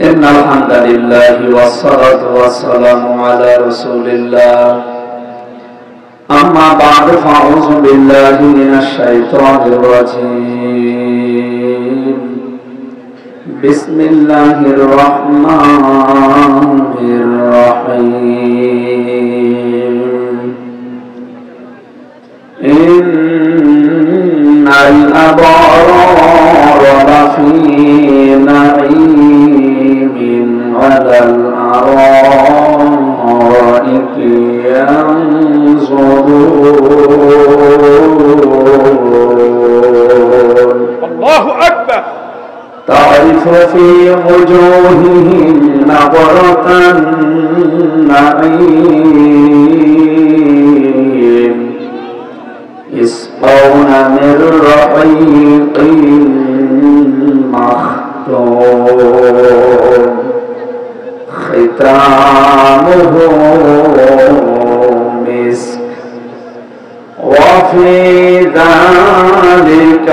إن الحمد لله والصلاة والسلام على رسول الله أما بعد فأعوذ بالله من الشيطان الرجيم بسم الله الرحمن الرحيم إن الأبرار لفي نعيم على الأرائك ينظرون الله أكبر تعرف في وجوههم نظرة النعيم يسقون من رحيق مختوم ختامه مسك وفي ذلك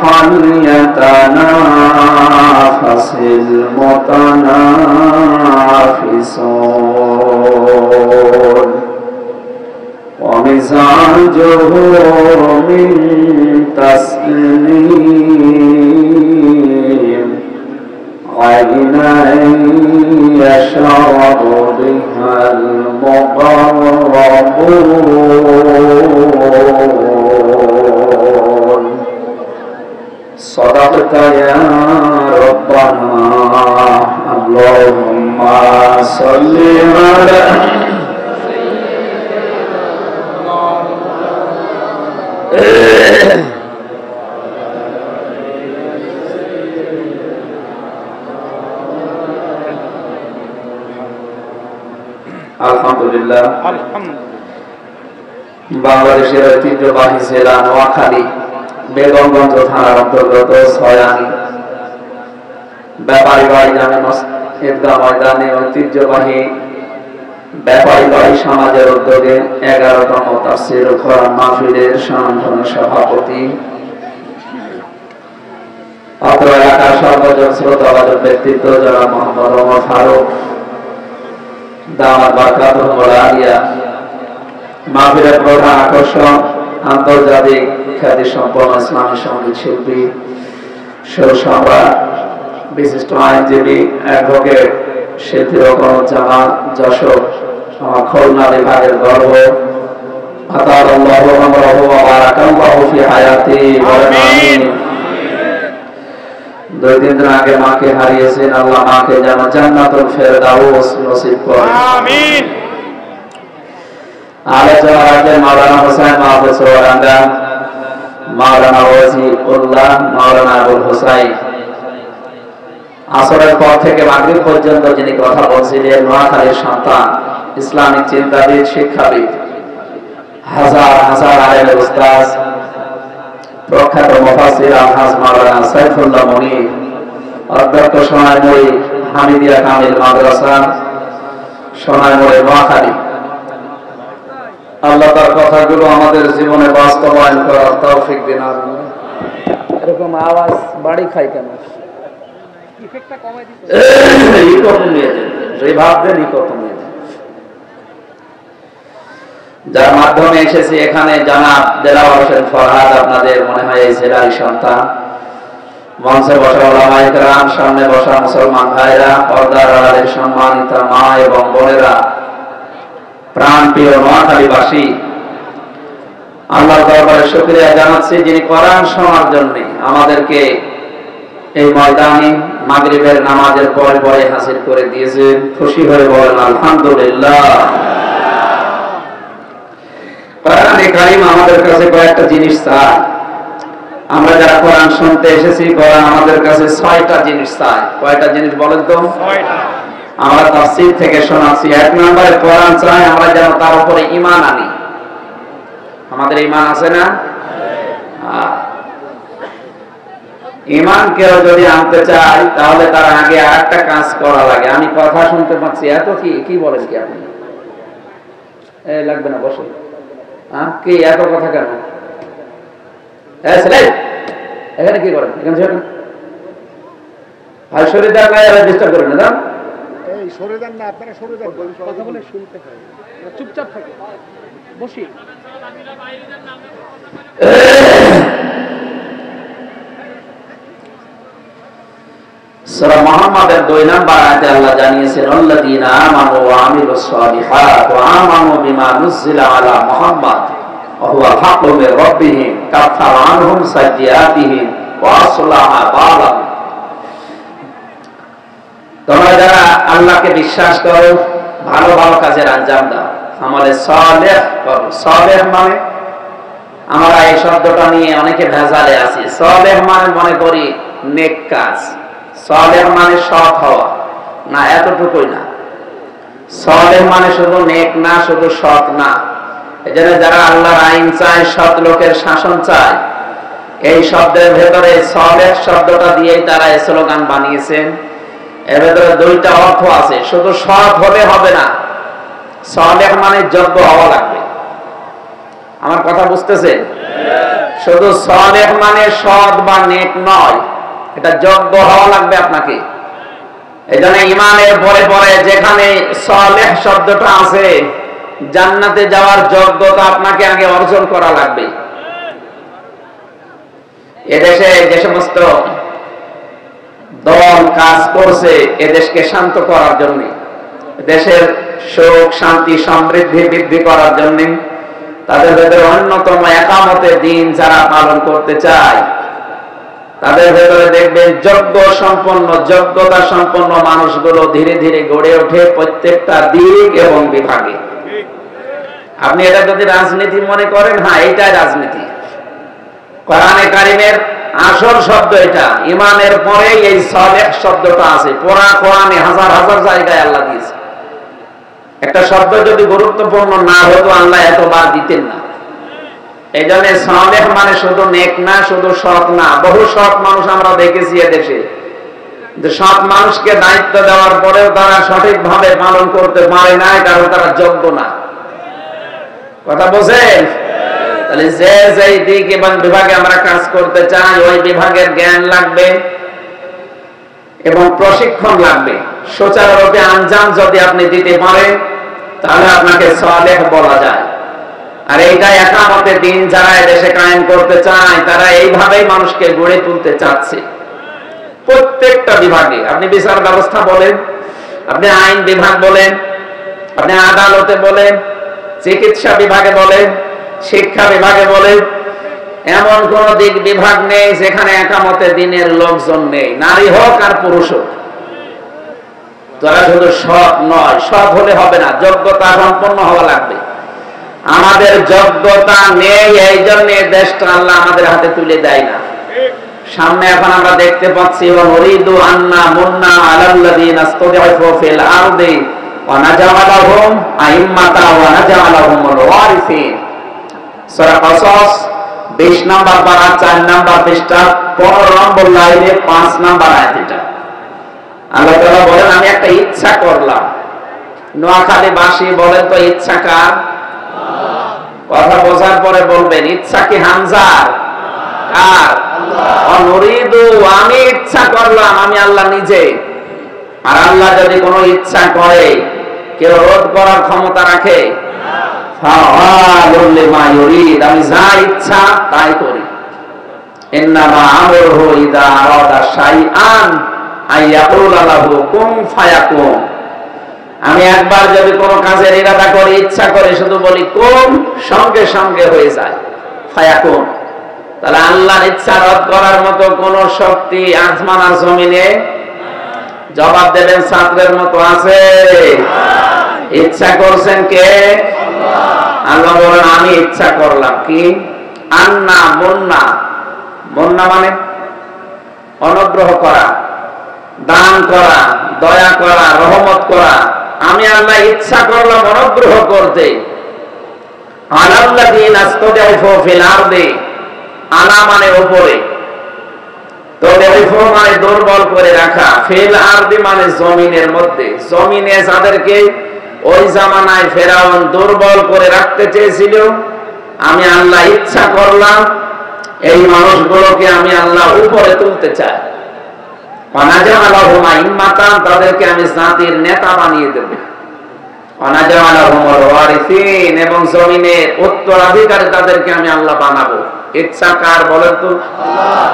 فليتنافس المتنافسون ومزاجه من تسنيم عينا يشرب بها المقربون صدقت يا ربنا اللهم صل على আলহামদুলিল্লাহ বাংলাদেশের ঐতিহ্যবাহী জেলা নোয়াখালী বেগমগঞ্জ থানার অন্তর্গত ছয়ানি ব্যাপারী বাড়ি জামে ঈদগাহ ময়দানে ঐতিহ্যবাহী ব্যাপারী বাড়ি সমাজের উদ্যোগে 11তম তাফসীরুল কোরআন মাহফিলের সম্মানিত সভাপতি অত্র এলাকার সর্বজন শ্রোতাভাজন ব্যক্তিত্ব জনাব মোহাম্মদ ওমর ফারুক দামাত বারকাতুহু আলিয়া মাহফিলের প্রধান আকর্ষণ আন্তর্জাতিক খ্যাতি সম্পন্ন ইসলামী সঙ্গীত শিল্পী সুরসম্রাট বিশিষ্ট আইনজীবী অ্যাডভোকেট শিল্পী রকমুজ্জামান যশোর আমার খুলনা বিভাগের গর্ব আতাল্লাহু আমরাহু ওয়া বারাকাল্লাহু ফি হায়াতি আমিন। 2-3 দিন আগে মাকে হারিয়েছেন, আল্লাহ মাকে যেন জান্নাতুল ফেরদাউস নসিব করেন আমিন। আলোচনা রাখবেন মাওলানা হোসেন মাহফুজ সোহরাঙ্গা, মাওলানা ওয়াজিউল্লাহ, মাওলানা আবুল হোসাইন। আসরের পর থেকে মাগরিব পর্যন্ত যিনি কথা বলছিলেন নোয়াখালীর সন্তান, ইসলামিক চিন্তাবিদ, শিক্ষাবিদ, হাজার হাজার আলেমের উস্তাদ, প্রখ্যাত মুফাসসির আলহাজ মাওলানা সাইফুল্লাহ মনির, অধ্যক্ষ সোনাইমুড়ি হামিদিয়া কামিল মাদ্রাসা সোনাইমুড়ি নোয়াখালী। আল্লাহ তার কথাগুলো আমাদের জীবনে বাস্তবায়ন করার তৌফিক দিন। এরকম আওয়াজ বাড়ি খাই কেন? যার মাধ্যমে এসেছি এখানে জানাব দেলাওয়ার হোসেন ফরহাদ, আপনাদের মনে হয় এই জেলার সন্তান। মঞ্চে বসা ওলামায়ে কেরাম, সামনে বসা মুসলমান ভাইরা, পর্দার আড়ালের সম্মানিত মা এবং বোনেরা, প্রাণপ্রিয় নোয়াখালীবাসী, আল্লাহর দরবারে শুকরিয়া জানাচ্ছি যিনি কোরআন শোনার জন্য আমাদেরকে এই ময়দানে মাগরিবের নামাজের পরে পরে হাজির করে দিয়েছেন। খুশি হয়ে বলেন আলহামদুলিল্লাহ। কোরআনে কারীম আমাদের কাছে কয়েকটা জিনিস চায়। আমরা যারা কোরআন শুনতে এসেছি, কোরআন আমাদের কাছে 6টা জিনিস চায়। কয়টা জিনিস বলেন তো? 6টা। আমরা তাফসীর থেকে শোনাচ্ছি। 1 নম্বরে কোরআন চায় আমরা যেন তার উপরে ঈমান আনি। আমাদের ঈমান আছে না? ঈমান কেউ যদি আনতে চায় তাহলে তার আগে আরেকটা কাজ করা লাগে। আমি কথা শুনতে পাচ্ছি, এত কি বলেন কি আপনি? লাগবে না, বসে। কি এত কথা কেন? এখানে কি করেন? এখানে ভাই সরে দেন না, আর ডিস্টার্ব করেন না। এই সরে দেন না, আপনারা সরে দেন, কথা বলে শুনতে হয়, চুপচাপ থাকে বসি। সূরা মুহাম্মাদের 2 নম্বর আয়াতে আল্লাহ জানিয়েছেন আল্লাযীনা আমানু ওয়া আমিলুস সালিহাত ওয়া আমানু বিমা নুজিলা আলা মুহাম্মাদ ওয়া হুয়াল হাক্কু মির রাব্বিহিম কাফারা আনহুম সাইয়্যাতিহিম ওয়া আসলাহা বালাহুম। তোমরা যারা আল্লাহকে বিশ্বাস করো, ভালো ভালো কাজের আঞ্জাম দাও, আমলে সালেহ করো। সালেহ মানে, আমরা এই শব্দটা নিয়ে অনেকে ভেজালে আছি। সালেহ মানে মনে করি নেক কাজ, সালেহ মানে সৎ হওয়া না, এতটুকুই না। সালেহ মানে শুধু নেক না, শুধু সৎ না। এজন্য যারা আল্লাহর আইন চায়, সৎ লোকের শাসন চায়, এই শব্দের ভেতরে সালেহ শব্দটা দিয়েই তারা এই স্লোগান বানিয়েছেন। এর ভেতরে দুইটা অর্থ আছে। শুধু সৎ হলে হবে না, সালেহ মানে যোগ্য হওয়া লাগবে। আমার কথা বুঝতেছেন? শুধু সালেহ মানে সৎ বা নেক নয়, এটা যোগ্য হওয়া লাগবে আপনাকে। এজন্য ঈমানের পরে পরে যেখানে সালেহ শব্দটা আছে, জান্নাতে যাওয়ার যোগ্যতা আপনাকে আগে অর্জন করা লাগবে। এদেশে যে সমস্ত দল কাজ করছে এদেশকে শান্ত করার জন্য, দেশের সুখ শান্তি সমৃদ্ধি বৃদ্ধি করার জন্য, তাদের ভেতরে অন্যতম একামতে দিন যারা পালন করতে চায়, তাদের ভেতরে দেখবেন যোগ্যতা সম্পন্ন মানুষগুলো ধীরে ধীরে গড়ে ওঠে প্রত্যেকটা দিক এবং বিভাগে। আপনি এটা যদি রাজনীতি মনে করেন, হ্যাঁ এইটাই রাজনীতি। কোরআনে কারিমের আসল শব্দ এটা। ঈমানের পরে এই সালেহ শব্দটা আছে। পুরা কোরআনে হাজার হাজার জায়গায় আল্লাহ দিয়েছে। একটা শব্দ যদি গুরুত্বপূর্ণ না হতো আল্লাহ এতবার দিতেন না। এই জন্য সালেহ মানে শুধু নেক না, শুধু সৎ না। বহু সৎ মানুষ আমরা দেখেছি এদেশে, যে সৎ মানুষকে দায়িত্ব দেওয়ার পরেও তারা সঠিকভাবে পালন করতে পারে না, কারণ তারা যোগ্য না। কথা বোঝেন? তাহলে যে যেই দিক এবং বিভাগে আমরা কাজ করতে চাই, ওই বিভাগের জ্ঞান লাগবে এবং প্রশিক্ষণ লাগবে। সুচারুরূপে আঞ্জাম যদি আপনি দিতে পারেন, তাহলে আপনাকে সালেহ বলা যায়। আর এইটাই একামতে দিন যারা এদেশে কায়েম করতে চায়, তারা এইভাবেই মানুষকে গড়ে তুলতে চাচ্ছে। প্রত্যেকটা বিভাগে, আপনি বিচার ব্যবস্থা বলেন, আপনি আইন বিভাগ বলেন, আপনি আদালতে বলেন, চিকিৎসা বিভাগে বলেন, শিক্ষা বিভাগে বলেন, এমন কোন দিক বিভাগ নেই যেখানে একামতে দিনের লোকজন নেই, নারী হোক আর পুরুষ হোক। তারা শুধু সৎ নয়, সৎ হলে হবে না, যোগ্যতা সম্পন্ন হওয়া লাগবে। আমাদের যোগ্যতা নেই, এই জন্য দেশটা আল্লাহ আমাদের হাতে তুলে দেয় না। সামনে এখন আমরা দেখতে পাচ্ছি ওয়ারিদু আন্না মুন্না আলাল্লাযিনা ইসতাদঈফু ফিল আরদি ওয়া নাজআলাহুম আইম্মাতা ওয়া নাজআলাহুমুল ওয়ারিসিন। সূরা কসস 20 নম্বর পারা 4 নম্বর পৃষ্ঠা 15 নম্বর লাইনে 5 নম্বর আয়াত। এটা আল্লাহ তাআলা বলেন, আমি একটা ইচ্ছা করলাম। নোয়াখালীবাসী বলেন তো ইচ্ছা কার? কথা বোঝার পরে বলবেন, ইচ্ছা কি হামজার? কার? অনুরিদু, আমি ইচ্ছা করলাম, আমি আল্লাহ নিজে। আর আল্লাহ যদি কোনো ইচ্ছা করে, কেউ রোধ করার ক্ষমতা রাখে? ফাআলুল লিমা ইউরিদ, আমি যা ইচ্ছা তাই করি। ইন্নামা আমরুহু ইযা আরাদা শাইআন আইয়াকুলা লাহু কুন ফায়াকুন। আমি একবার যদি কোনো কাজের ইরাদা করি, ইচ্ছা করে, শুধু বলি কুন, সঙ্গে সঙ্গে হয়ে যায়, ফায়াকুন। তাহলে আল্লাহর ইচ্ছা রদ করার মতো কোন শক্তি আসমান আর জমিনে? জবাব দেবেন ছাত্রের মতো আছে? ইচ্ছা করছেন কে? আল্লাহ বলেন, আমি ইচ্ছা করলাম। কি? আন্না মুন্না। মুন্না মানে অনুগ্রহ করা, দান করা, দয়া করা, রহমত করা। আমি আল্লাহ ইচ্ছা করলাম অনুগ্রহ করতে। আলাল্লাযিনা ইসতাদঈফু ফিল আরদি, আলা মানে উপরে, তাদঈফু মানে দুর্বল করে রাখা, ফিল আরদি মানে জমিনের মধ্যে। জমিনে যাদেরকে ওই জামানায় ফেরাউন দুর্বল করে রাখতে চেয়েছিল, আমি আল্লাহ ইচ্ছা করলাম এই মানুষগুলোকে আমি আল্লাহ উপরে তুলতে চাই। অনাজালাহুম আইম্মাতান, তাদেরকে আমি জাতির নেতা বানিয়ে দেব। অনাজালাহুমুল ওয়ারিসিন, এবং জমিনের উত্তরাধিকারী তাদেরকে আমি আল্লাহ বানাবো। ইচ্ছা কার বলেন তো? আল্লাহ।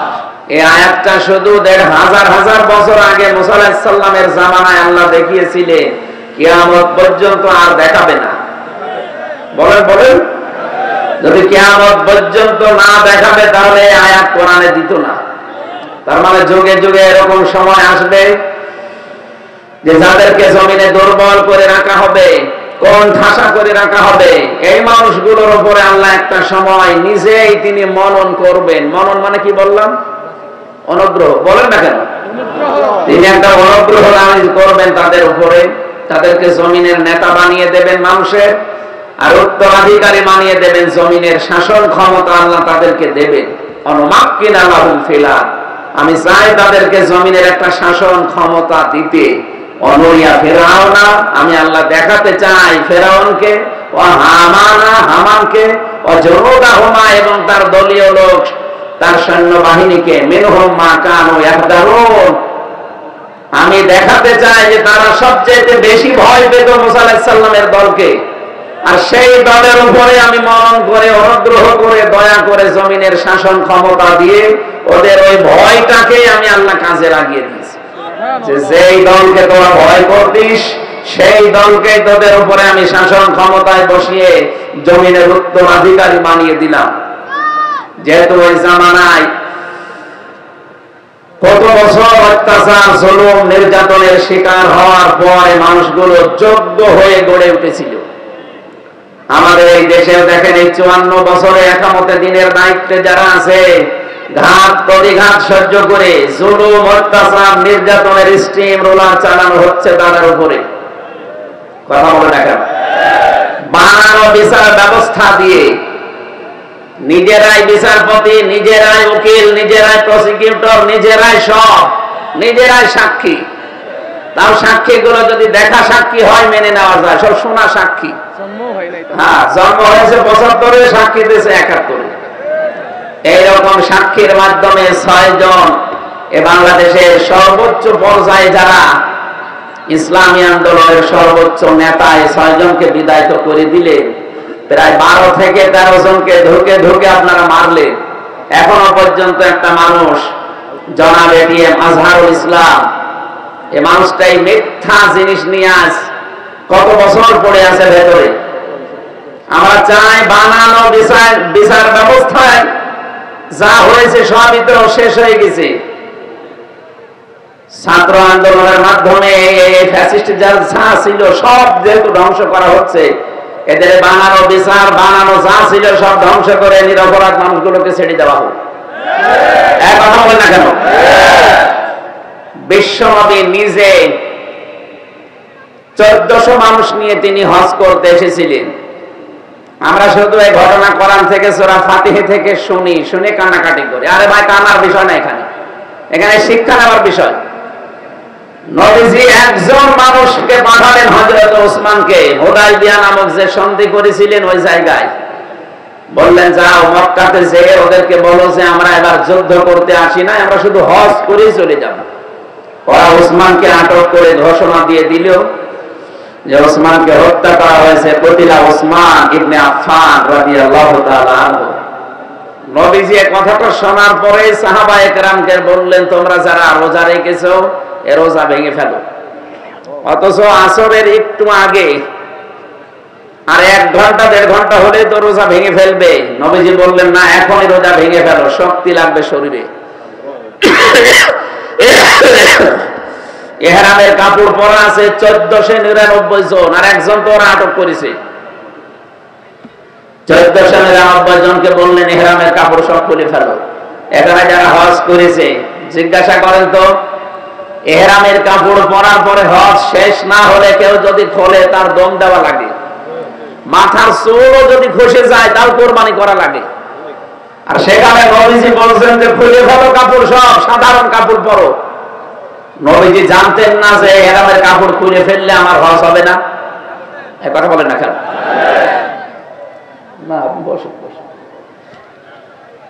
এই আয়াতটা শুধু ১৫০০ বছর আগে মুসা আলাইহিস সালামের জামানায় আল্লাহ দেখিয়েছিলেন, কিয়ামত পর্যন্ত আর দেখাবে না। বলেন বলেন, যদি কিয়ামত পর্যন্ত না দেখাবে তাহলে আয়াত কোরআনে দিত না। তার মানে যুগে যুগে এরকম সময় আসবে যে যাদেরকে জমিনে দুর্বল করে রাখা হবে, কোন ঠাসা করে রাখা হবে, এই মানুষগুলোর উপরে আল্লাহ একটা সময় নিজেই তিনি মনন করবেন। মনন মানে কি বললাম? অনুগ্রহ। বলেন না কেন? তিনি একটা অনুগ্রহ করবেন তাদের উপরে, তাদেরকে জমিনের নেতা বানিয়ে দেবেন মানুষের, আর উত্তরাধিকারী বানিয়ে দেবেন জমিনের শাসন ক্ষমতা আল্লাহ তাদেরকে দেবেন। অনুমাক্কিনা লাহুম ফিল আরদ, আমি চাই তাদেরকে জমিনের একটা শাসন ক্ষমতা দিতে। অনুরিয়া ফিরআউনা, আমি আল্লাহ দেখাতে চাই ফিরআউনকে, ও হামানা, হামানকে, ও জুনুদাহুমা, এবং তার দলীয় লোক, তার সৈন্যবাহিনীকে, মিনহুম মা কানু ইয়াহদারুন, আমি দেখাতে চাই যে তারা সবচেয়ে বেশি ভয় পেত মুসা আলাইহিস সালামের দলকে, আর সেই দলের উপরে আমি মনন করে, অনুগ্রহ করে, দয়া করে জমিনের শাসন ক্ষমতা দিয়ে ওদের ওই ভয়টাকে আমি আল্লাহ কাজে লাগিয়ে দিয়েছি। যে যেই দলকে তোরা ভয় করতিস সেই দলকে তোদের উপরে আমি শাসন ক্ষমতায় বসিয়ে জমিনের উত্তরাধিকারী বানিয়ে দিলাম। যেহেতু ওই জামানায় কত বছর অত্যাচার, জুলুম, নির্যাতনের শিকার হওয়ার পরে মানুষগুলো যোগ্য হয়ে গড়ে উঠেছিল। আমাদের এই দেশেও দেখেন, এই ৫৪ বছরে একামতে দিনের দায়িত্বে যারা আছে, ঘাত প্রতিঘাত সহ্য করে জুলুম, অত্যাচার, নির্যাতনের স্টিম রোলার চালানো হচ্ছে তাদের উপরে। কথা বলে দেখেন, বানানো বিচার ব্যবস্থা দিয়ে নিজেরাই বিচারপতি, নিজেরাই উকিল, নিজেরাই প্রসিকিউটর, নিজেরাই সব, নিজেরাই সাক্ষী। তাও সাক্ষীগুলো যদি দেখা সাক্ষী হয় মেনে নেওয়া যায়, সব শোনা সাক্ষী। হ্যাঁ, জন্ম হয়েছে ৭৫, সাক্ষী দিয়েছে ৭১। এইরকম সাক্ষীর মাধ্যমে ৬ জন এ বাংলাদেশের সর্বোচ্চ পর্যায়ে যারা ইসলামী আন্দোলনের সর্বোচ্চ নেতা, এই ৬ জনকে বিদায়িত করে দিলে প্রায় ১২ থেকে ১৩ জনকে ঢুকে ঢুকে আপনারা মারলেন। এখনো পর্যন্ত একটা মানুষ, জনাব এটিএম আজহারুল ইসলাম, এই মানুষটাই মিথ্যা জিনিস নিয়ে আজ কত বছর পড়ে আছে ভেতরে। আমরা চাই বানানো বিচার ব্যবস্থায় যা হয়েছে সবই তো শেষ হয়ে গেছে। ছাত্র আন্দোলনের মাধ্যমে ফ্যাসিস্ট যারা ছিল সব যেহেতু ধ্বংস করা হচ্ছে, এদের বানানো বিচার, বানানো যা ছিল সব ধ্বংস করে নিরপরাধ মানুষগুলোকে ছেড়ে দেওয়া হোক। এক কথা বলেন না কেন? বিশ্বনবী নিজে ১৪০০ মানুষ নিয়ে তিনি হজ করতে এসেছিলেন। আমরা শুধু এই ঘটনা কোরআন থেকে, সূরা ফাতিহা থেকে শুনে কান্নাকাটি করি। আরে ভাই, কান্নার বিষয় না, এখানে শিক্ষা নেওয়ার বিষয়। নবীজি একজন মানুষকে পাঠালেন, হযরত ওসমানকে, হুদায়বিয়া নামক যে সন্ধি করেছিলেন ওই জায়গায়। বললেন, যাও মক্কাতে যেয়ে ওদেরকে বলো যে আমরা এবার যুদ্ধ করতে আসি না, আমরা শুধু হজ করেই চলে যাব। ওরা ওসমানকে আটক করে ঘোষণা দিয়ে দিল যে ওসমানকে হত্যা করা হয়েছে, কতিলা ওসমান ইবনে আফফান রাদিয়াল্লাহু তাআলা আনহু। নবীজি এই কথাটা শোনার পরে সাহাবায়ে কেরামকে বললেন, তোমরা যারা রোজা রেখেছো এ রোজা ভেঙে ফেলো। অথচ আসরের একটু আগে আর ১ ঘন্টা ১.৫ ঘন্টা হলে তো রোজা ভেঙে ফেলবে। নবীজি বললেন, না, এখনই রোজা ভেঙে ফেলো, শক্তি লাগবে শরীরে। ইহরামের কাপড় পরা আছে ১৪৯৯ জন, আর একজন তো ওরা আটক করেছে। ১৪৯৯ জনকে বললেন, ইহরামের কাপড় সব খুলে ফেলো। এখানে যারা হজ করেছে জিজ্ঞাসা করেন তো, ইহরামের কাপড় পরার পরে হজ শেষ না হলে কেউ যদি খোলে তার দম দেওয়া লাগে, মাথার চুলও যদি খসে যায় তাও কোরবানি করা লাগে। আর সেখানে নবীজি বলছেন যে খুলে ফেলো কাপড়, সব সাধারণ কাপড় পরো। নবীজি জানতেন না যে ইহরামের কাপড় খুলে ফেললে আমার হজ হবে না? এই কথা বলেন না কেন? না, বসুন বসুন।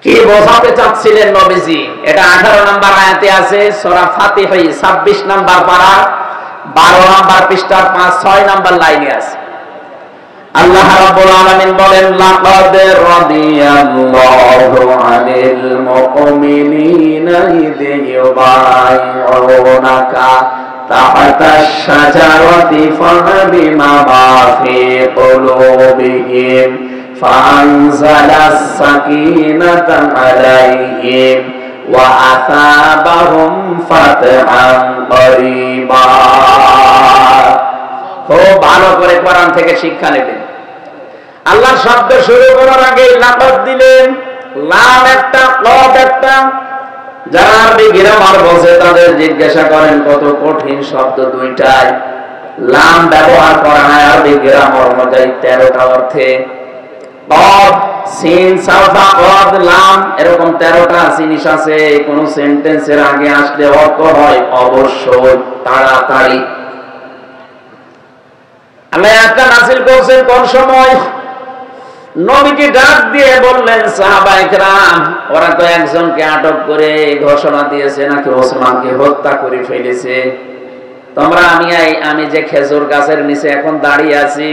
কি বোঝাতে চাচ্ছিলেন নবীজি? এটা 18 নম্বর আয়াতে আছে, সূরা ফাতিহা 26 নম্বর পারা 12 নম্বর পৃষ্ঠার 5-6 নম্বর লাইনে আছে। আল্লাহ রাব্বুল আলামিন বলেন, লাকাদ রাদিয়াল্লাহু আনিল মুমিনিনা ইয ইউবাইউনাকা তাহতাশ শাজারাতি ফাবিমা ফি কুলুবিহিম ফাআনজালাস সাকিনাতা আলাইহিম ওয়া আসাবাহুম ফাতহান করিবা। খুব ভালো করে কোরআন থেকে শিক্ষা নেবেন। আল্লাহ শব্দ শুরু করার আগে লাকাদ দিলেন, লাম একটা, কদ একটা। যারা আরবি গ্রামার বোঝে তাদের জিজ্ঞাসা করেন কত কঠিন শব্দ দুইটাই। লাম ব্যবহার করা হয় আরবি গ্রামার অনুযায়ী 13টা অর্থে। কদ, সিন, সাফা, কদ, লাম এরকম 13টা জিনিস আছে। কোন সেন্টেন্সের আগে আসলে অর্থ হয় অবশ্যই, তাড়াতাড়ি। আল্লাহ একটা নাযিল করেছেন কোন সময়? নবীকে ডাক দিয়ে বললেন, সাহাবায়ে কেরাম ওরা তো একজনকে আটক করে ঘোষণা দিয়েছে নাকি ওসমানকে হত্যা করে ফেলেছে। তোমরা আমি যে খেজুর গাছের নিচে এখন দাঁড়িয়ে আছি,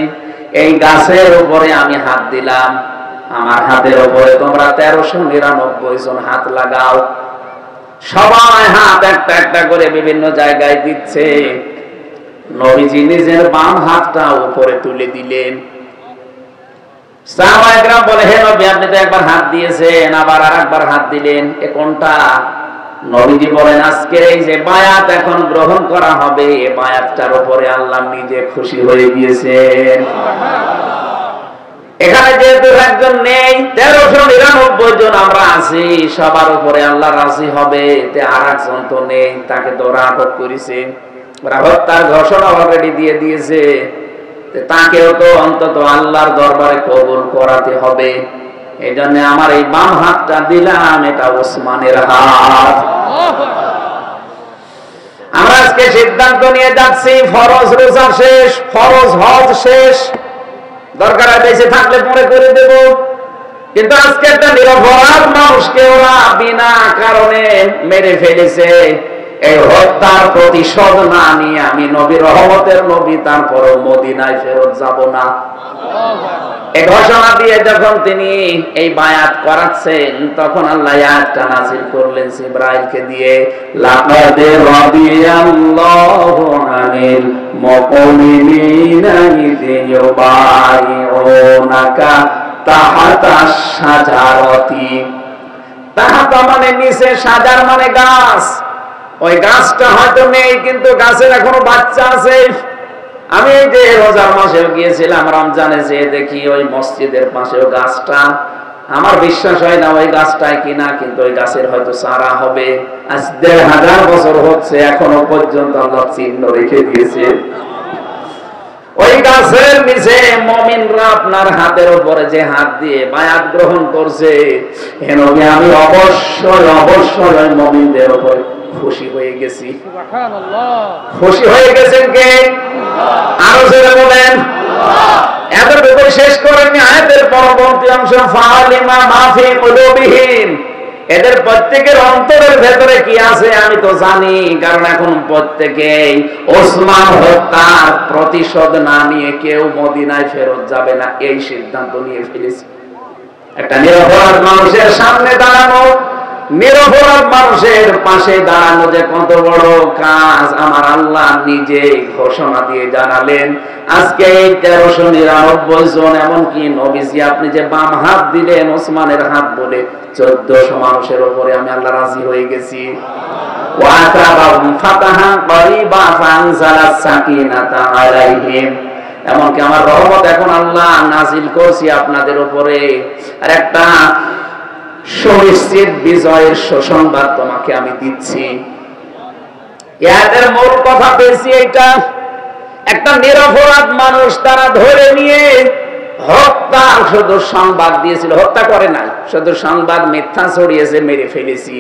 এই গাছের উপরে আমি হাত দিলাম, আমার হাতের উপরে তোমরা 1399 জন হাত লাগাও। সবাই হাত একটা একটা করে বিভিন্ন জায়গায় দিচ্ছে। নবীজি নিজের বাম হাতটা উপরে তুলে দিলেন। সাহাবায়ে কেরাম বলে, হে নবী আপনি তো একবার হাত দিয়েছেন, আবার আরেকবার হাত দিলেন, এ কোনটা? নবীজি বলেন, আজকে এই যে বায়াত এখন গ্রহণ করা হবে, এই বায়াতটার উপরে আল্লাহ নিজে খুশি হয়ে গিয়েছেন। এখানে যেহেতু একজন নেই, 1399 জন আমরা আছি, সবার উপরে আল্লাহ রাজি হবে। আর একজন তো নেই, তাকে তো ওরা আটক করেছে, ওরা হত্যার ঘোষণা অলরেডি দিয়ে দিয়েছে। তাকেও তো অন্তত আল্লাহর দরবারে কবুল করাতে হবে। এই জন্য আমার এই বাম হাতটা দিলাম, এটা ওসমানের হাত। আমরা আজকে সিদ্ধান্ত নিয়ে যাচ্ছি, ফরজ রোজা শেষ, ফরজ হজ শেষ, দরকার বেঁচে থাকলে পরে করে দেব। কিন্তু আজকে একটা নিরপরাধ মানুষকে ওরা বিনা কারণে মেরে ফেলেছে। এই হত্যার প্রতিশোধ না নিয়ে আমি নবী, রহমতের নবী, তারপরও মদিনায় ফেরত যাব না। এই ঘোষণা দিয়ে যখন তিনি এই বায়াত করাচ্ছেন, তখন আল্লাহ আয়াতটা নাযিল করলেন জিবরাইলকে দিয়ে, লাকাদ রাদিয়াল্লাহু আনিল মুমিনিনা ইয ইউবাইউনাকা তাহতাশ শাজারাতি। তাহতা মানে নিচে, শাজার মানে গাছ। ওই গাছটা হয়তো নেই, কিন্তু গাছের এখনো বাচ্চা আছে। আমি এই যে রোজার মাসেও গিয়েছিলাম, রমজানে যে দেখি ওই মসজিদের পাশেও গাছটা, আমার বিশ্বাস হয় না ওই গাছটাই কিনা, কিন্তু ওই গাছের হয়তো চারা হবে। আজ 1500 বছর হচ্ছে, এখনো পর্যন্ত আল্লাহ চিহ্ন রেখে দিয়েছে। ওই গাছের নিচে মুমিনরা আপনার হাতের উপরে যে হাত দিয়ে বায়াত গ্রহণ করছে, হে নবী আমি অবশ্যই অবশ্যই ওই মুমিনদের উপরে খুশি হয়ে গেছি। খুশি হয়ে গেছেন কে? আরো জোরে বলেন। এতটুকু শেষ করেননি, আয়াতের পরবর্তী অংশ, ফালিমা মাফি কুলুবিহিম, এদের প্রত্যেকের অন্তরের ভেতরে কি আছে আমি তো জানি, কারণ এখন প্রত্যেকেই ওসমান হত্যার প্রতিশোধ না নিয়ে কেউ মদিনায় ফেরত যাবে না, এই সিদ্ধান্ত নিয়ে ফেলেছে। একটা নিরপরাধ মানুষের সামনে দাঁড়ানো, নিরপরাধ মানুষের পাশে দাঁড়ানো যে কত বড় কাজ, আমার আল্লাহ নিজে ঘোষণা দিয়ে জানালেন। আজকে এই 1399 জন, এমনকি নবীজি আপনি যে বাম হাত দিলেন ওসমানের হাত বলে 1400 মানুষের উপরে আমি আল্লাহ রাজি হয়ে গেছি। এমনকি আমার রহমত এখন আল্লাহ নাজিল করছি আপনাদের উপরে। আর একটা সুনিশ্চিত বিজয়ের সুসংবাদ তোমাকে আমি দিচ্ছি। এর মূল কথা পেয়েছি এইটা, একটা নিরপরাধ মানুষ তারা ধরে নিয়ে হত্যার শুধু সংবাদ দিয়েছিল, হত্যা করে নাই, শুধু সংবাদ মিথ্যা ছড়িয়েছে, মেরে ফেলেছি।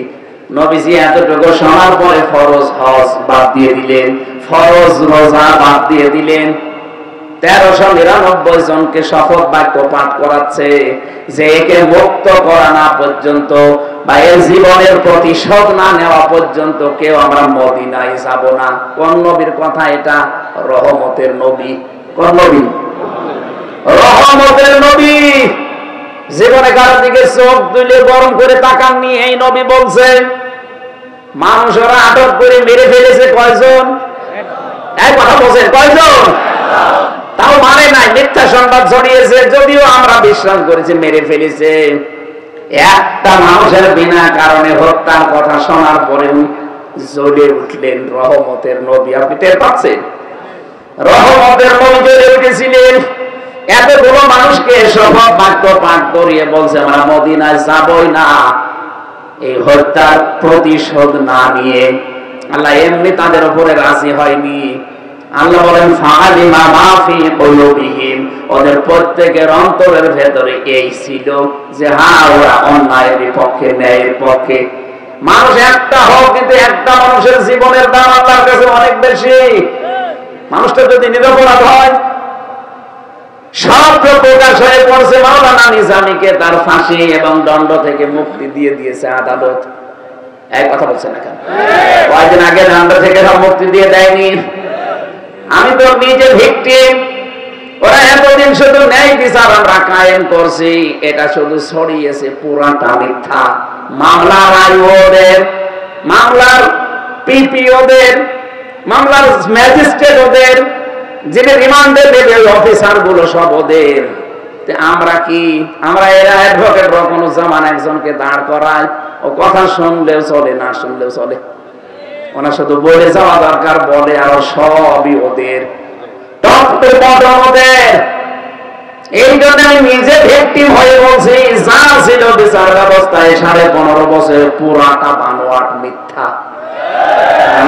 নবীজি এতটুকু শোনার পরে ফরজ হজ বাদ দিয়ে দিলেন, ফরজ রোজা বাদ দিয়ে দিলেন। 1399 জনকে শপথ বাক্য পাঠ করাচ্ছে যে একে মুক্ত করা না পর্যন্ত বা এর জীবনের প্রতিশোধ না নেওয়া পর্যন্ত কেউ আমরা মদিনায় যাব না। কোন নবীর কথা এটা? রহমতের নবী। কোন নবী? রহমতের নবী। জীবনে কারোর দিকে চোখ তুলে গরম করে তাকাননি, এই নবী বলছে। মানুষরা আটক করে মেরে ফেলেছে কয়জন? এক কথা বলছেন, কয়জন? তাও মানে নাই, মিথ্যা সংবাদ ছড়িয়েছে, যদিও আমরা বিশ্বাস করেছি মেরে ফেলেছে। একটা মানুষের বিনা কারণে হত্যার কথা শোনার পরেও জ্বলে উঠলেন রহমতের নবী। আপনি টের পাচ্ছেন? রহমতের নবী জ্বলে উঠেছিলেন। এতগুলো মানুষকে শপথ বাক্য পাঠ করিয়ে বলছে আমরা মদিনায় যাবই না এই হত্যার প্রতিশোধ না নিয়ে। আল্লাহ এমনি তাদের উপরে রাজি হয়নি। আল্লাহ বলেন ফাআলিমা মা ফি কুলুবিহিম, ওদের প্রত্যেকের অন্তরের ভেতরে এই ছিল যে হ্যাঁ ওরা অন্যায়ের পক্ষে, ন্যায়ের পক্ষে। মানুষ একটা হোক, কিন্তু একটা মানুষের জীবনের দাম আল্লাহর কাছে অনেক বেশি। মানুষটা যদি নিরপরাধ হয়, সব প্রকাশ হয়ে পড়ছে। মাওলানা নিজামীকে তার ফাঁসি এবং দণ্ড থেকে মুক্তি দিয়ে দিয়েছে আদালত। এক কথা বলছে না কেন? কয়েকদিন আগে দণ্ড থেকে সব মুক্তি দিয়ে দেয়নি। আমি তো নিজে ভিকটিম। ওরা এতদিন শুধু ন্যায় বিচার আমরা কায়েম করছি, এটা শুধু ছড়িয়েছে, পুরাটা মিথ্যা। মামলার আইও ওদের, মামলার পিপি ওদের, মামলার ম্যাজিস্ট্রেট ওদের, যিনি রিমান্ডে দেবে ওই অফিসার গুলো সব ওদের। আমরা কি? আমরা এরা অ্যাডভোকেট রকনুজ্জামান একজনকে দাঁড় করায়, ও কথা শুনলেও চলে, না শুনলেও চলে। ওনা শুধু বলে যাওয়া দরকার, বলে আর সবই ওদের, টপ টু বটম ওদের। এই জন্য আমি নিজে ভিকটিম হয়ে বলছি, যা ছিল বিচার ব্যবস্থায় 15.5 বছর পুরাটা বানোয়াট, মিথ্যা।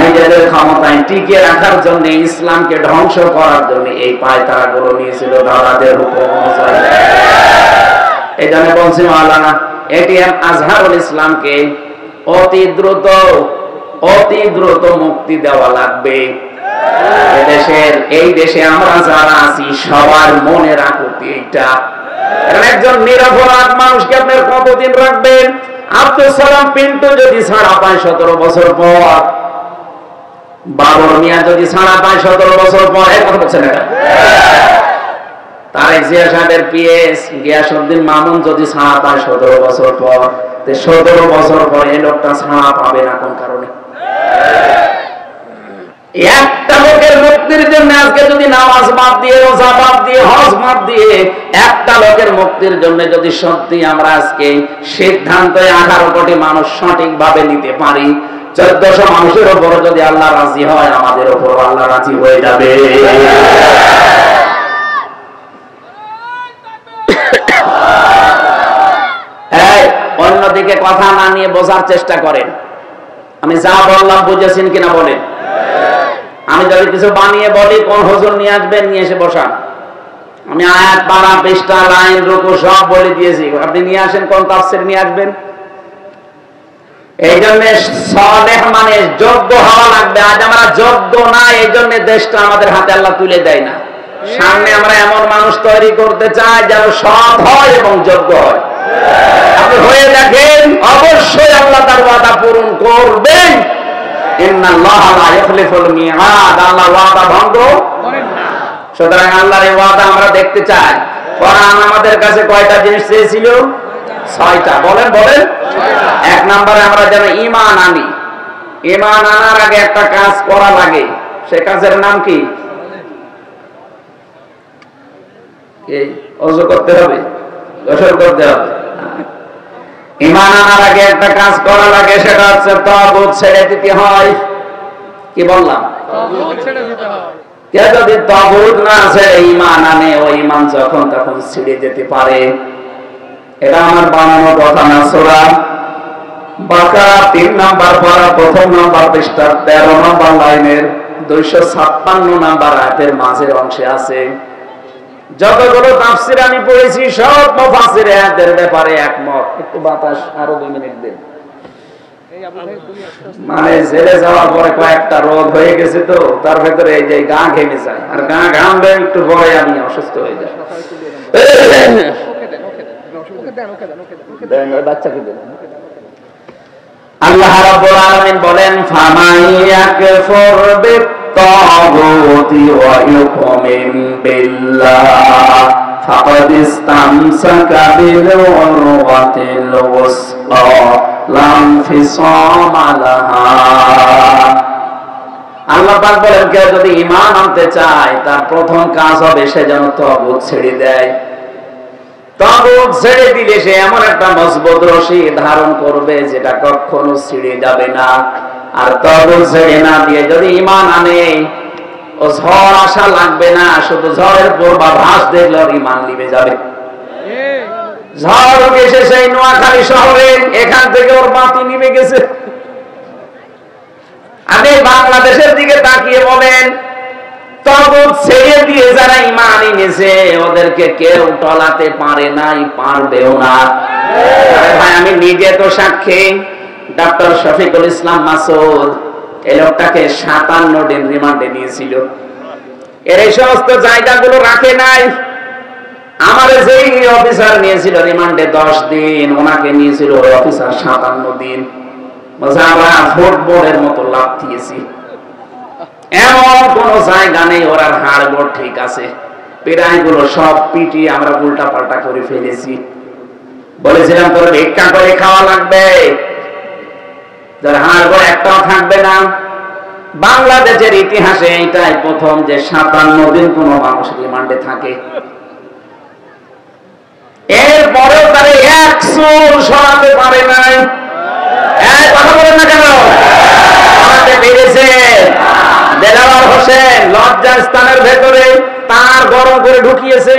নিজেদের ক্ষমতায় টিকিয়ে রাখার জন্য, ইসলামকে ধ্বংস করার জন্য এই পায়তারা গুলো নিয়েছিল দাদাদের হুকুম অনুযায়ী। এই জন্য বলছি মাওলানা এটিএম আজহারুল ইসলামকে অতি দ্রুত মুক্তি দেওয়া লাগবে। এই দেশে আমরা যারা আছি সবার মনে রাখুক এইটা। একজন নিরপরাধ মানুষকে আপনার কতদিন রাখবেন? আব্দুল সালাম পিন্টু যদি ছাড়া পায় 17 বছর পর, বাবর মিয়া যদি ছাড়া পায় 17 বছর পর, এক কথা বলছে না, তারেক জিয়া সাহেবের পিএস গিয়াসউদ্দিন মামুন যদি ছাড়া পায় 17 বছর পর, 17 বছর পর এই লোকটা ছাড়া পাবে না কোন কারণে? একটা লোকের মুক্তির জন্য আজকে যদি নামাজ বাদ দিয়ে, রোজা বাদ দিয়ে, হজ বাদ দিয়ে, একটা লোকের মুক্তির জন্য যদি সত্যি আমরা আজকে সিদ্ধান্ত 18 কোটি মানুষ সঠিকভাবে নিতে পারি, 1400 মানুষের উপর যদি আল্লাহ রাজি হয়, আমাদের উপর আল্লাহ রাজি হয়ে যাবে। অন্যদিকে কথা না নিয়ে বোঝার চেষ্টা করেন। আমি যা বললাম বুঝেছেন কিনা বলেন? আমি যদি কিছু বানিয়ে বলি, কোন হুজুর নিয়ে আসবেন, নিয়ে এসে বসান। আমি আয়াত, পারা, পৃষ্ঠা, লাইন, রুকু সব বলে দিয়েছি, আপনি নিয়ে আসেন, কোন তাফসীর নিয়ে আসবেন। এই জন্য সালেহ মানে যোগ্য হওয়া লাগবে। আজ আমরা যোগ্য না, এই জন্য দেশটা আমাদের হাতে আল্লাহ তুলে দেয় না। সামনে আমরা এমন মানুষ তৈরি করতে চাই যেন সৎ হয় এবং যোগ্য হয়। আপনি হয়ে দেখেন, অবশ্যই আল্লাহ তার ওয়াদা পূরণ করবেন। ইন্নাল্লাহা লা ইখলিফুল মিআদ, আল্লাহ ওয়াদা ভঙ্গ করেন না। সুতরাং আল্লাহর এই ওয়াদা আমরা দেখতে চাই। কোরআন আমাদের কাছে কয়টা জিনিস চেয়েছিল? 6টা। বলেন বলেন। 1 নম্বরে আমরা যেন ঈমান আনি। ঈমান আনার আগে একটা কাজ করা লাগে, সে কাজের নাম কি? এই ওযু করতে হবে, গোসল করতে হবে। ঈমান আনার আগে একটা কাজ করা লাগে, সেটা হচ্ছে তাগুত ছেড়ে দিতে হয়। কি বললাম? তাগুত ছেড়ে দিতে হয়। কে যদি তাগুত না ছেড়ে ঈমান আনে, ওই ঈমান যখন তখন ছিঁড়ে যেতে পারে। এটা আমার বানানো কথা না। সূরা বাকারা 3 নাম্বার পারা 1ম নাম্বার পৃষ্ঠা 13 নাম্বার লাইনের 256 নাম্বার আয়াতের মাঝের অংশে আছে। যতগুলো তাফসীর আমি পড়েছি সব মুফাসসির আয়াতের ব্যাপারে একমত। একটু বাতাস, আরো 2 মিনিট দিন। মানে জেলে যাওয়ার পরে কয়েকটা রোগ হয়ে গেছে, তো তার ভেতরে এই যে গা ঘেমে যায়, আর গা ঘামলে একটু পরে আমি অসুস্থ হয়ে যাই। বাচ্চাকে দেন। আল্লাহ রাব্বুল আলামিন বলেন, ফামাইয়াকফুর বিত-তাগুতি ওয়া ইউমিন বিল্লাহ ফাকাদ ইসতামসাকা বিল-উরওয়াতিল ওয়াসকা লা ইনফিসামা লাহা। আল্লাহ পাক বলেন, কেউ যদি ঈমান আনতে চায় তার প্রথম কাজ হবে সে যেন তাগুত ছেড়ে দেয়। তাগুত ছেড়ে দিলে সে এমন একটা মজবুত রশি ধারণ করবে যেটা কখনো ছিঁড়ে যাবে না। আর তাগুত ছেড়ে না দিয়ে যদি ঈমান আনে, ও ঝড় আসা লাগবে না, শুধু ঝড়ের পূর্বাভাস দেখলে ওর ঈমান নিভে যাবে। ঝড় এসে সেই নোয়াখালী শহরে, এখান থেকে ওর বাতি নিভে গেছে। আপনি বাংলাদেশের দিকে তাকিয়ে বলেন, তাগুত ছেড়ে দিয়ে যারা ঈমান এনেছে ওদেরকে কেউ টলাতে পারে নাই, পারবেও না। ভাই আমি নিজে তো সাক্ষী। ডক্টর শফিকুল ইসলাম মাসুদ এই লোকটাকে 57 দিন রিমান্ডে নিয়েছিল। এর এই সমস্ত জায়গাগুলো রাখে নাই। আমার যেই অফিসার নিয়েছিল রিমান্ডে 10 দিন, ওনাকে নিয়েছিল ওই অফিসার 57 দিন। আমরা ফুটবলের মতো লাভ দিয়েছি, এমন কোন জায়গা নেই ওর হাড় গোড় ঠিক আছে। পেরাইগুলো সব পিটিয়ে আমরা উল্টা পাল্টা করে ফেলেছি। বলেছিলাম তোর ভিক্ষা করে খাওয়া লাগবে, যার হাড় গোড় একটাও থাকবে না। বাংলাদেশের ইতিহাসে এইটাই প্রথম যে 57 দিন কোন মানুষ রিমান্ডে থাকে। এরপরেও তারা এক চুল সরাতে পারে নাই। কথা বলেন না কেন? সরাতে পেরেছে। দেলাওয়ার হোসেন লজ্জাস্থানের ভেতরে তার গরম করে ঢুকিয়েছে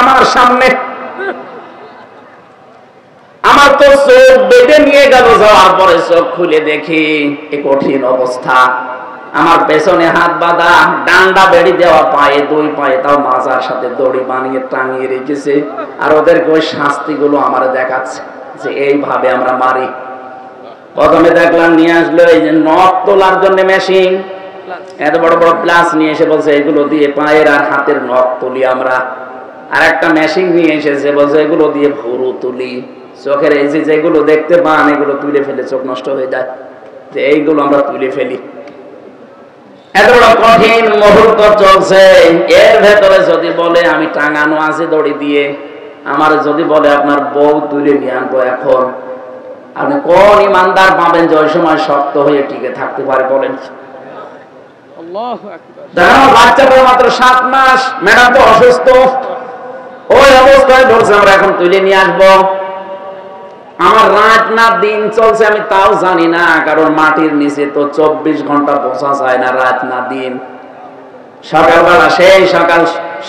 আমার সামনে। আমার তো চোখ বেঁধে নিয়ে গেল, যাওয়ার পরে চোখ খুলে দেখি এই কঠিন অবস্থা। আমার পেছনে হাত বাঁধা, ডান্ডা বেড়ি দেওয়া পায়ে, 2 পায়ে তাও মাজার সাথে দড়ি বানিয়ে টাঙিয়ে রেখেছে। আর ওদেরকে ওই শাস্তিগুলো আমার দেখাচ্ছে যে এইভাবে আমরা মারি। প্রথমে দেখলাম নিয়ে আসলো এই যে নখ তোলার জন্য মেশিন, এত বড় বড় প্লাস নিয়ে এসে বলছে এগুলো দিয়ে পায়ের আর হাতের নখ তুলি আমরা। আর একটা মেশিন নিয়ে এসেছে, বলছে এগুলো দিয়ে ভুরু তুলি। চোখের এই যে যেগুলো দেখতে পান এগুলো তুলে ফেলে চোখ নষ্ট হয়ে যায়, যে এইগুলো আমরা তুলে ফেলি। এত বড় কঠিন মুহূর্ত চলছে। এর ভেতরে যদি বলে আমি টাঙানো আছি দড়ি দিয়ে, আমার যদি বলে আপনার বউ তুলে নিয়ে আনবো এখন, আপনি কোন ইমানদার পাবেন যে ওই সময় শক্ত হয়ে টিকে থাকতে পারে বলেন? বাচ্চাটা মাত্র 7 মাস, ম্যাডাম তো অসুস্থ। ওই অবস্থায় বলছে আমরা এখন তুলে নিয়ে আসবো। আমার রাত না দিন চলছে আমি তাও জানি না, কারণ মাটির নিচে তো 24 ঘন্টা বোঝা যায় না, রাত না দিন। সকালবেলা সেই সকাল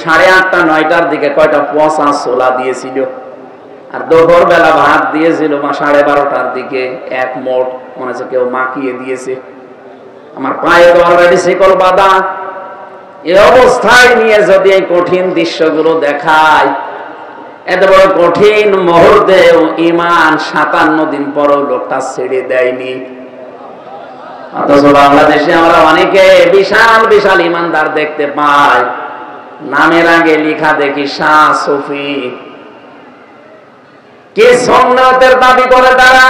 8:30 9টার দিকে কয়টা পচা ছোলা দিয়েছিল, আর দুপুর বেলা ভাত দিয়েছিল 12:30টার দিকে এক মোট, মনে হচ্ছে কেউ মাখিয়ে দিয়েছে। আমার পায়ে তো অলরেডি শিকল বাঁধা। এই অবস্থায় নিয়ে যদি এই কঠিন দৃশ্যগুলো দেখায়, এত বড় কঠিন মুহূর্তে ঈমান 57 দিন পরও লোকটা ছেড়ে দেয়নি। অথচ বাংলাদেশে আমরা অনেকে বিশাল বিশাল ঈমানদার দেখতে পাই, নামের আগে লেখা দেখি শাহ সুফি। কি সুন্নতের দাবি করে তারা?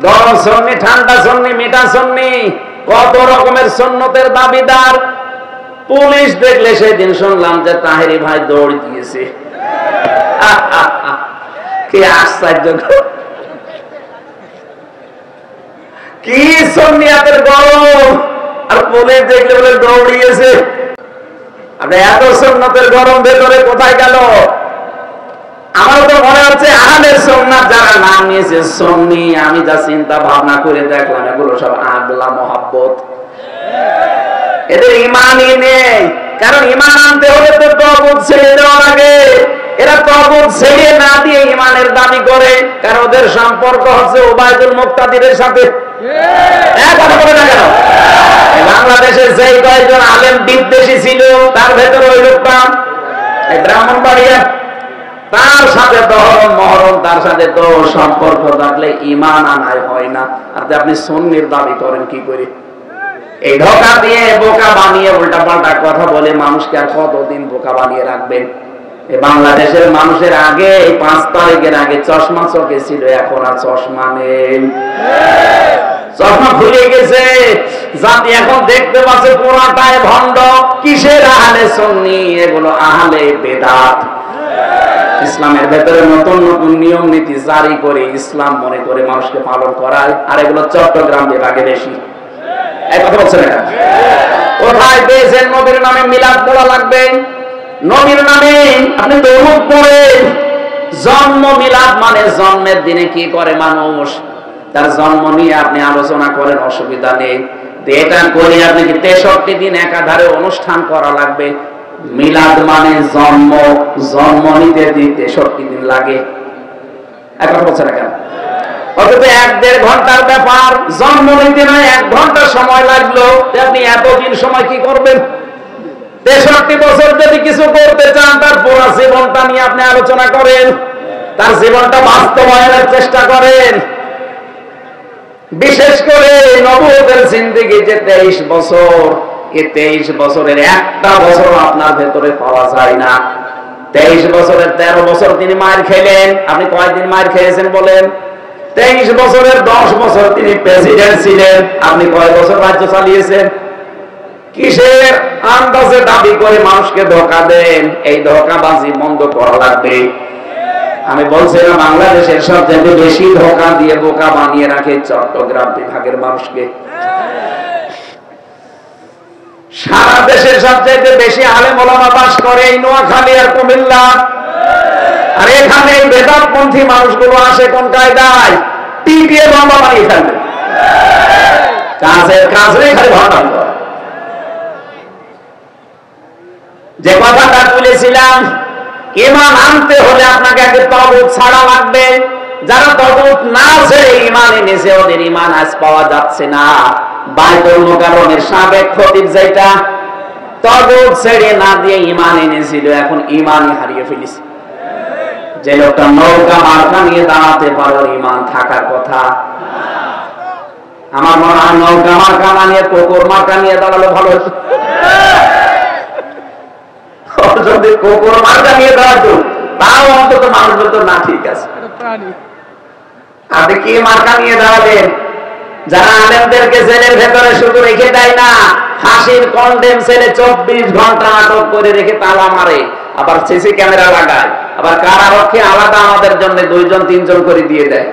গরম সুন্নি, ঠান্ডা সুন্নি, মিঠা সুন্নি, কত রকমের সুন্নতের দাবিদার। পুলিশ দেখলে সেদিন শুনলাম যে তাহেরি ভাই দৌড় দিয়েছে। কি আশ্চর্য! কি সুন্নিয়াতের গরম, আর পুলিশ দেখলে বলে দৌড়িয়েছে। আপনি এত সুন্নতের গরম ভেতরে কোথায় গেল? আমার তো মনে হচ্ছে আহলে সুন্নাত যারা নাম নিয়েছে সুন্নি, আমি যা চিন্তা ভাবনা করে দেখলাম এগুলো সব আগলা মহাব্বত। এদের ঈমানই নেই। কারণ ঈমান আনতে হলে তো তাগুত ছেড়ে দেওয়া লাগে। এরা তাগুত ছেড়ে না দিয়ে ঈমানের দাবি করে, কারণ ওদের সম্পর্ক হচ্ছে উবাইদুল মুক্তাদিরের সাথে। কথা বলে না কেন? বাংলাদেশে যেই কয়েকজন আলেম বিদ্বেষী ছিল তার ভেতরে ওই লোকটা, এই ব্রাহ্মণবাড়িয়া তার সাথে দহরম মহরম, তার সাথে তো সম্পর্ক থাকলে ঈমান আনায় হয় না। আর আপনি সুন্নির দাবি করেন কি করে? এই ধোঁকা দিয়ে বোকা বানিয়ে উল্টাপাল্টা কথা বলে মানুষকে আর কতদিন বোকা বানিয়ে রাখবেন? এই বাংলাদেশের মানুষের আগে 5 তারিখের আগে চশমা চোখে ছিল, এখন আর চশমা নেই, চশমা খুলে গেছে। জাতি এখন দেখতে পাচ্ছে পুরাটাই ভণ্ড। কিসের আহলে সুন্নি? এগুলো আহলে বেদাত। ইসলামের ভেতরে নতুন নতুন নিয়ম নীতি জারি করে ইসলাম মনে করে মানুষকে পালন করায়, আর এগুলো চট্টগ্রাম বিভাগে বেশি। এই কথা বলছেন না? কোথায় পেয়েছেন নবীর নামে মিলাদ পড়া লাগবে? নবীর নামে আপনি দরুদ পড়েন। জন্ম মিলাদ মানে জন্মের দিনে কি করে মানুষ, তার জন্ম নিয়ে আপনি আলোচনা করেন, অসুবিধা নেই। এটা করে আপনি কি 63 দিন একাধারে অনুষ্ঠান করা লাগবে? মিলাদ মানে জন্ম, জন্ম নিতে 63 দিন লাগে। এখন বলছে না কেন? অথচ 1-1.5 ঘন্টার ব্যাপার, জন্ম নিতে নয় 1 ঘন্টা সময় লাগলো। আপনি এতদিন সময় কি করবেন? 63 বছর যদি কিছু করতে চান, তার পুরো জীবনটা নিয়ে আপনি আলোচনা করেন, তার জীবনটা বাস্তবায়নের চেষ্টা করেন। বিশেষ করে নবুয়তের জিন্দেগি যে 23 বছর, এই 23 বছরের একটা বছর আপনার ভেতরে পাওয়া যায় না। 23 বছরের 13 বছর তিনি মার খেলেন। আপনি কয়দিন মার খেয়েছেন বলেন? 23 বছরের 10 বছর তিনি প্রেসিডেন্ট ছিলেন। আপনি কয় বছর রাজ্য চালিয়েছেন? কিসের আন্দাজে দাবি করে মানুষকে ধোঁকা দেন? এই ধোঁকাবাজি বন্ধ করা লাগবে। আমি বলছিলাম বাংলাদেশের সবচেয়ে বেশি ধোঁকা দিয়ে বোকা বানিয়ে রাখে চট্টগ্রাম বিভাগের মানুষকে। সারা দেশের সবচেয়ে বেশি আলেম ওলামা বাস করে এই নোয়াখালী আর কুমিল্লা। আর এখানে এই বেদাতপন্থী মানুষগুলো আসে কোন কায়দায়? টিপিএ লম্বা বানিয়ে ফেলবে, কাজের কাজে খালি ভাটান করে। যে কথাটা বলেছিলাম, ঈমান আনতে হলে আপনাকে আগে তাগুত ছাড়া লাগবে। যারা তাগুত না ছেড়ে ঈমান এনেছে, ওদের ঈমান আজ পাওয়া যাচ্ছে না। বাইতুল মুকাররমের সাবেক খতিব যেটা তাগুত ছেড়ে না দিয়ে ঈমান এনেছিল, এখন ঈমানই হারিয়ে ফেলেছে। যে লোকটা নৌকা মার্কা নিয়ে দাঁড়াতে পারো, ঈমান থাকার কথা। আমার মনে হয় নৌকা মার্কা না নিয়ে কুকুর মার্কা নিয়ে দাঁড়ালে ভালো হতো। যদি কুকুর মার্কা নিয়ে দাঁড়াতো, তাও অন্তত মানুষ বলতো না ঠিক আছে। আপনি কি মার্কা নিয়ে দাঁড়ালেন? যারা আলেমদেরকে জেলের ভেতরে শুধু রেখে দেয় না, ফাঁসির কন্ডেম সেলে 24 ঘন্টা আটক করে রেখে তালা মারে, আবার সিসি ক্যামেরা লাগায়, আবার কারারক্ষী আলাদা আমাদের জন্য 2-3 করে দিয়ে দেয়।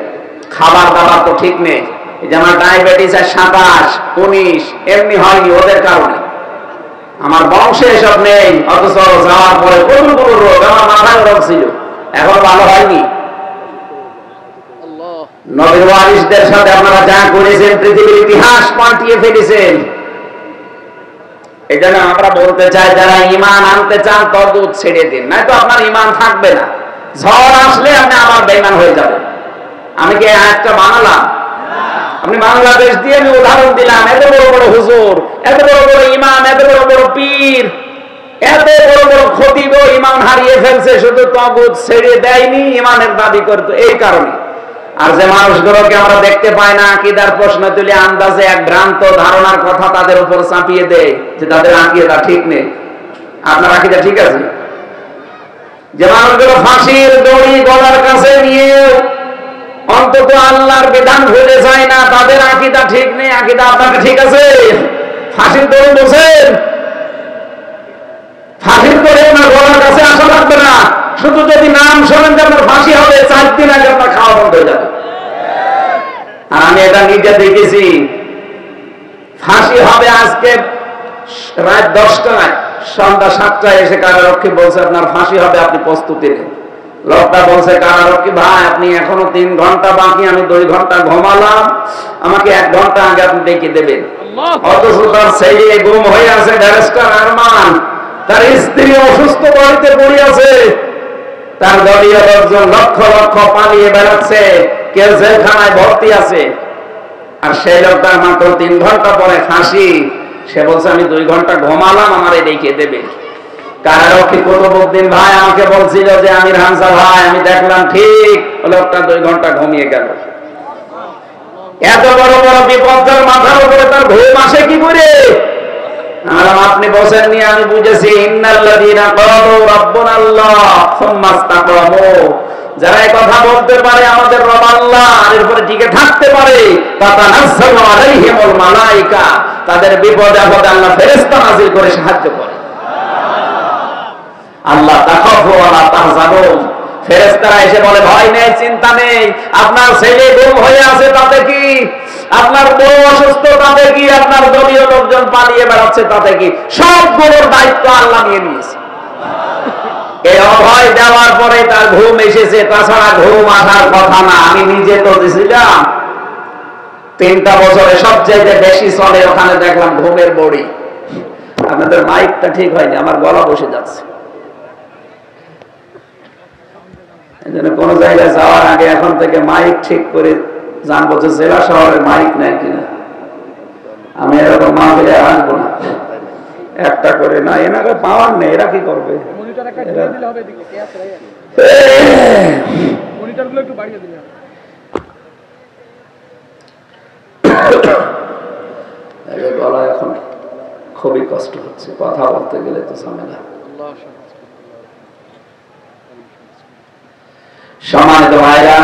খাবার দাবার তো ঠিক নেই। এই যে আমার ডায়াবেটিস 27, 19 এমনি হয়নি ওদের কারণে। আমার বংশে এসব নেই, অথচ যাওয়ার পরে কতগুলো রোগ, আমার মাথায় রোগ ছিল, এখন ভালো হয়নি। নবীর ওয়ারিসদের সাথে আপনারা যা করেছেন, পৃথিবীর ইতিহাস পাল্টিয়ে ফেলেছেন। এই জন্য আমরা বলতে চাই, যারা ঈমান আনতে চান তাগুত ছেড়ে দিন, নয়তো আপনার ঈমান থাকবে না। ঝড় আসলে আপনি আবার বেঈমান হয়ে যাবেন। আমি কি আয়াতটা বানালাম? আপনি বাংলাদেশ দিয়ে আমি উদাহরণ দিলাম। এত বড় বড় হুজুর, এত বড় বড় ইমাম, এত বড় বড় পীর, এত বড় বড় খতিব ঈমান হারিয়ে ফেলছে, শুধু তাগুত ছেড়ে দেয়নি, ঈমানের দাবি করতো এই কারণে। আর যে মানুষগুলোকে আমরা দেখতে পাই না, আকীদার প্রশ্ন তুলে আন্দাজে এক ভ্রান্ত ধারণার কথা তাদের উপর চাপিয়ে দেয় যে তাদের আকীদা ঠিক নেই। আপনার আকীদা ঠিক আছে? যে মানুষগুলো ফাঁসির দড়ি গলার কাছে নিয়ে অন্তত আল্লাহর বিধান ভুলে যায় না, তাদের আকীদা ঠিক নেই। আকীদা আপনার ঠিক আছে? ফাঁসির দড়ি বসেন, ফাঁসির দড়ি আপনার গলার কাছে আসা লাগবে না। শুধু যদি নাম শোনেন যে আপনার ফাঁসি হবে, 4 দিন আগে আপনার খাওয়া বন্ধ হয়ে যাবে। আর আমি এটা নিজে দেখেছি। ফাঁসি হবে আজকে রাত 10টায়, সন্ধ্যা 7টায় এসে কারারক্ষী বলছে আপনার ফাঁসি হবে, আপনি প্রস্তুতি নেন। লোকটা বলছে কারারক্ষী ভাই, আপনি এখনো 3 ঘন্টা বাকি, আমি 2 ঘন্টা ঘুমালাম, আমাকে 1 ঘন্টা আগে আপনি ডেকে দেবেন। অথচ তার ছেলে গুম হয়ে আছে, ব্যারিস্টার আরমান, তার স্ত্রী অসুস্থ বাড়িতে পড়ে আছে, তার দলীয় লোকজন লক্ষ লক্ষ পালিয়ে বেড়াচ্ছে, কেউ জেলখানায় ভর্তি আছে। আর সেই লোকটার মাত্র 3 ঘন্টা পরে ফাঁসি। সে বলছে আমি 2 ঘন্টা ঘুমালাম, আমারে ডেকে দেবে। কারারক্ষী কুতুবউদ্দিন ভাই আমাকে বলছিল যে আমির হামজা ভাই আমি দেখলাম ঠিক লোকটা 2 ঘন্টা ঘুমিয়ে গেল। এত বড় বড় বিপদের মাথার উপরে তার ঘুম আসে কি করে? আপনি বসেননি, আমি বুঝেছি। ইন্নাল্লাযীনা ক্বালু রাব্বুনাল্লাহ সুম্মা ইসতাকামু, যারা এই কথা বলতে পারে আমাদের রব আল্লাহ, এর উপরে টিকে থাকতে পারে, তাতানাজ্জালু আলাইহিমুল মালায়েকা, তাদের বিপদে আপদে আল্লাহ ফেরেশতা নাযিল করে সাহায্য করে। আল্লাহ তাখাফু ওয়া লা তাহজানু, ফেরেশতারা এসে বলে ভয় নেই, চিন্তা নেই, আপনার ছেলে গুম হয়ে আছে তাতে কি, আপনার বউ অসুস্থ তাতে কি, আপনার দলীয় লোকজন পালিয়ে বেড়াচ্ছে তাতে কি, সবগুলোর দায়িত্ব আল্লাহ নিয়ে নিয়েছে। এই অভয় দেওয়ার পরে তার ঘুম এসেছে, তাছাড়া ঘুম আসার কথা না। আমি নিজে তো দিছিলাম 3টা বছরে সবচেয়ে বেশি চলে, ওখানে দেখলাম ঘুমের বড়ি। আপনাদের মাইকটা ঠিক হয়নি, আমার গলা বসে যাচ্ছে। এই জন্য কোন জায়গায় যাওয়ার আগে এখন থেকে মাইক ঠিক করে জানবো যে জেলা শহরে মাইক নেয় কিনা। আমি এরকম মাহফিলে আসবো না, একটা করে না, এনাকে পাওয়ার নেই, এরা কি করবে? গলা এখন খুবই কষ্ট হচ্ছে, কথা বলতে গেলে তো ঝামেলা। সম্মানিত ভাইরা,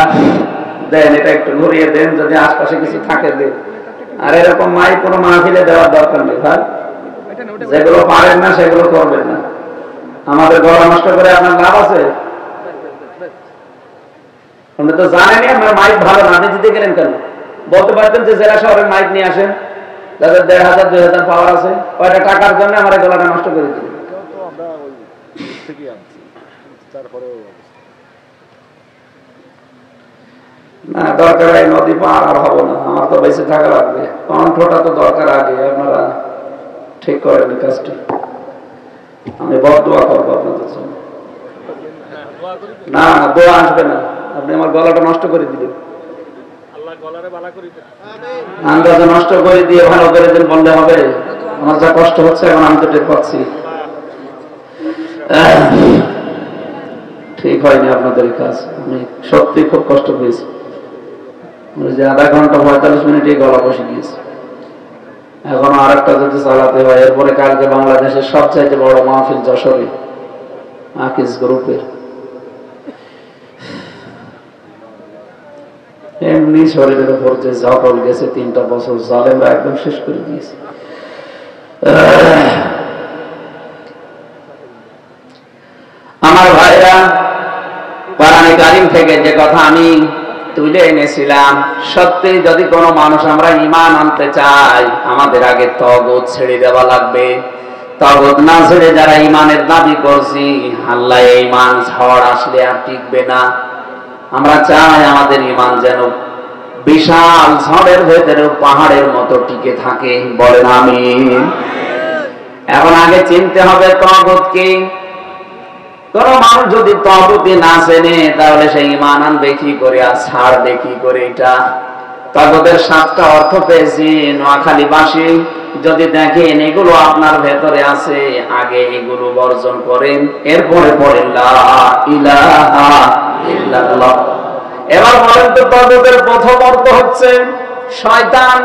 দেন এটা একটু ঘুরিয়ে দেন, যদি আশপাশে কিছু থাকে দেন। আর এরকম মাইক কোনো মাহফিলে দেওয়ার দরকার নেই ভাই, যেগুলো পারেন না সেগুলো করবেন না। আমাদের গলা নষ্ট করে আপনার লাভ আছে? আপনি তো জানেনই আপনার মাইক ভালো না, আপনি দিতে গেলেন কেন? বলতে পারতেন যে জেলা শহরের মাইক নিয়ে আসেন, যাদের 1500 2000 পাওয়ার আছে, কয়টা টাকার জন্য আমার গলাটা নষ্ট করে দিলেন। না, দরকার এই নদী পার আর হবো না, আমার তো বেঁচে থাকা লাগবে, কণ্ঠটা তো দরকার আগে। আপনারা ঠিক করেন কাজটা, আমি বদদোয়া করবো আপনাদের জন্য। না না, দোয়া আসবে না, আপনি আমার গলাটা নষ্ট করে দিলেন। আন্দাজে নষ্ট করে দিয়ে ভালো করে দিন বললে হবে? আমার যা কষ্ট হচ্ছে এখন আমি তো টের পাচ্ছি। ঠিক হয়নি আপনাদের কাজ, আমি সত্যি খুব কষ্ট পেয়েছি। যে আধা ঘন্টা 45 মিনিটে গলা বসে গিয়েছে, এখন আরেকটা যদি চালাতে হয়। এরপরে কালকে বাংলাদেশের সবচাইতে বড় মাহফিল যশোরে, আকিজ গ্রুপের। এমনি শরীরের উপর যে জটল গেছে 3টা বছর, জালেমরা একদম শেষ করে দিয়েছে। আমার ভাইরা, কোরআনে কারীম থেকে যে কথা আমি তুলে এনেছিলাম, সত্যি যদি কোনো মানুষ আমরা ঈমান আনতে চাই, আমাদের আগে তাগুত ছেড়ে দেওয়া লাগবে। তাগুত না ছেড়ে যারা ঈমানের দাবি করছি, আল্লাহ এই ঈমান ঝড় আসলে আর টিকবে না। আমরা চাই আমাদের ঈমান যেন বিশাল ঝড়ের ভেতরে পাহাড়ের মতো টিকে থাকে, বলেন আমিন। এখন আগে চিনতে হবে তাগুত কি। কোন মানুষ যদি তাগুতি না চেনে, তাহলে সে ঈমান আনবে কি করে আর ছাড়বে কি করে? এটা তাগুতের 7টা অর্থ পেয়েছি নোয়াখালীবাসী। যদি দেখেন এগুলো আপনার ভেতরে আছে, আগে এগুলো বর্জন করেন, এরপরে পড়েন লা ইলাহা ইল্লাল্লাহ। এবার বলেন তো, তাগুতের প্রথম অর্থ হচ্ছে শয়তান।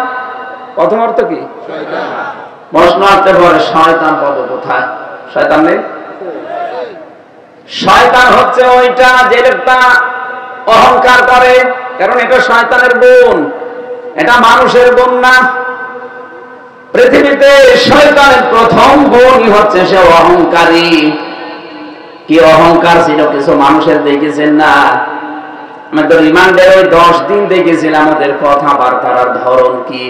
প্রথম অর্থ কি? শয়তান। প্রশ্ন আসতে পারে, শয়তান পাবো কোথায়? শয়তান নেই। শয়তান হচ্ছে ওইটা যে লোকটা অহংকার করে, কারণ এটা শয়তানের গুণ, এটা মানুষের গুণ না। পৃথিবীতে শয়তানের প্রথম গুণই হচ্ছে সে অহংকারী। কি অহংকার ছিল কিছু মানুষের দেখেছেন না? আমাদের রিমান্ডের ওই 10 দিন দেখেছিলাম ওদের কথাবার্তার ধরন কি।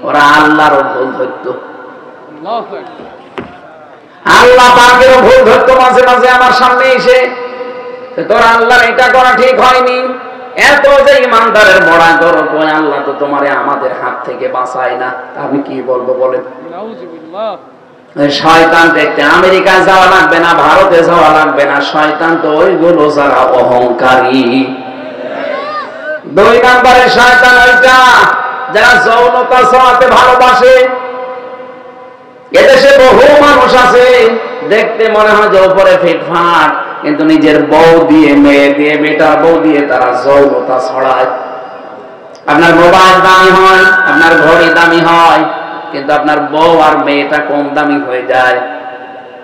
ওরা আল্লাহরও ভুল ধরতো, আল্লাহ পাকেরও ভুল ধরতো মাঝে মাঝে আমার সামনে এসে। তোর আল্লাহর এটা করা ঠিক হয়নি, এত যে ইমানদারের বড়া করো, আল্লাহ তো তোমারে আমাদের হাত থেকে বাঁচায় না। আমি কি বলবো বলেন? শয়তান দেখতে আমেরিকায় যাওয়া লাগবে না, ভারতে যাওয়া লাগবে না, শয়তান তো ওইগুলো যারা অহংকারী। 2 নম্বরে শয়তান ওইটা যারা যৌনতা ছড়াতে ভালোবাসে। এদেশে বহু মানুষ আছে দেখতে মনে হয় যে উপরে ফিটফাট, কিন্তু নিজের বউ দিয়ে, মেয়ে দিয়ে, বেটা বউ দিয়ে তারা যৌনতা ছড়ায়। আপনার মোবাইল দামি হয়, আপনার ঘড়ি দামি হয়, কিন্তু আপনার বউ আর মেয়েটা কম দামি হয়ে যায়।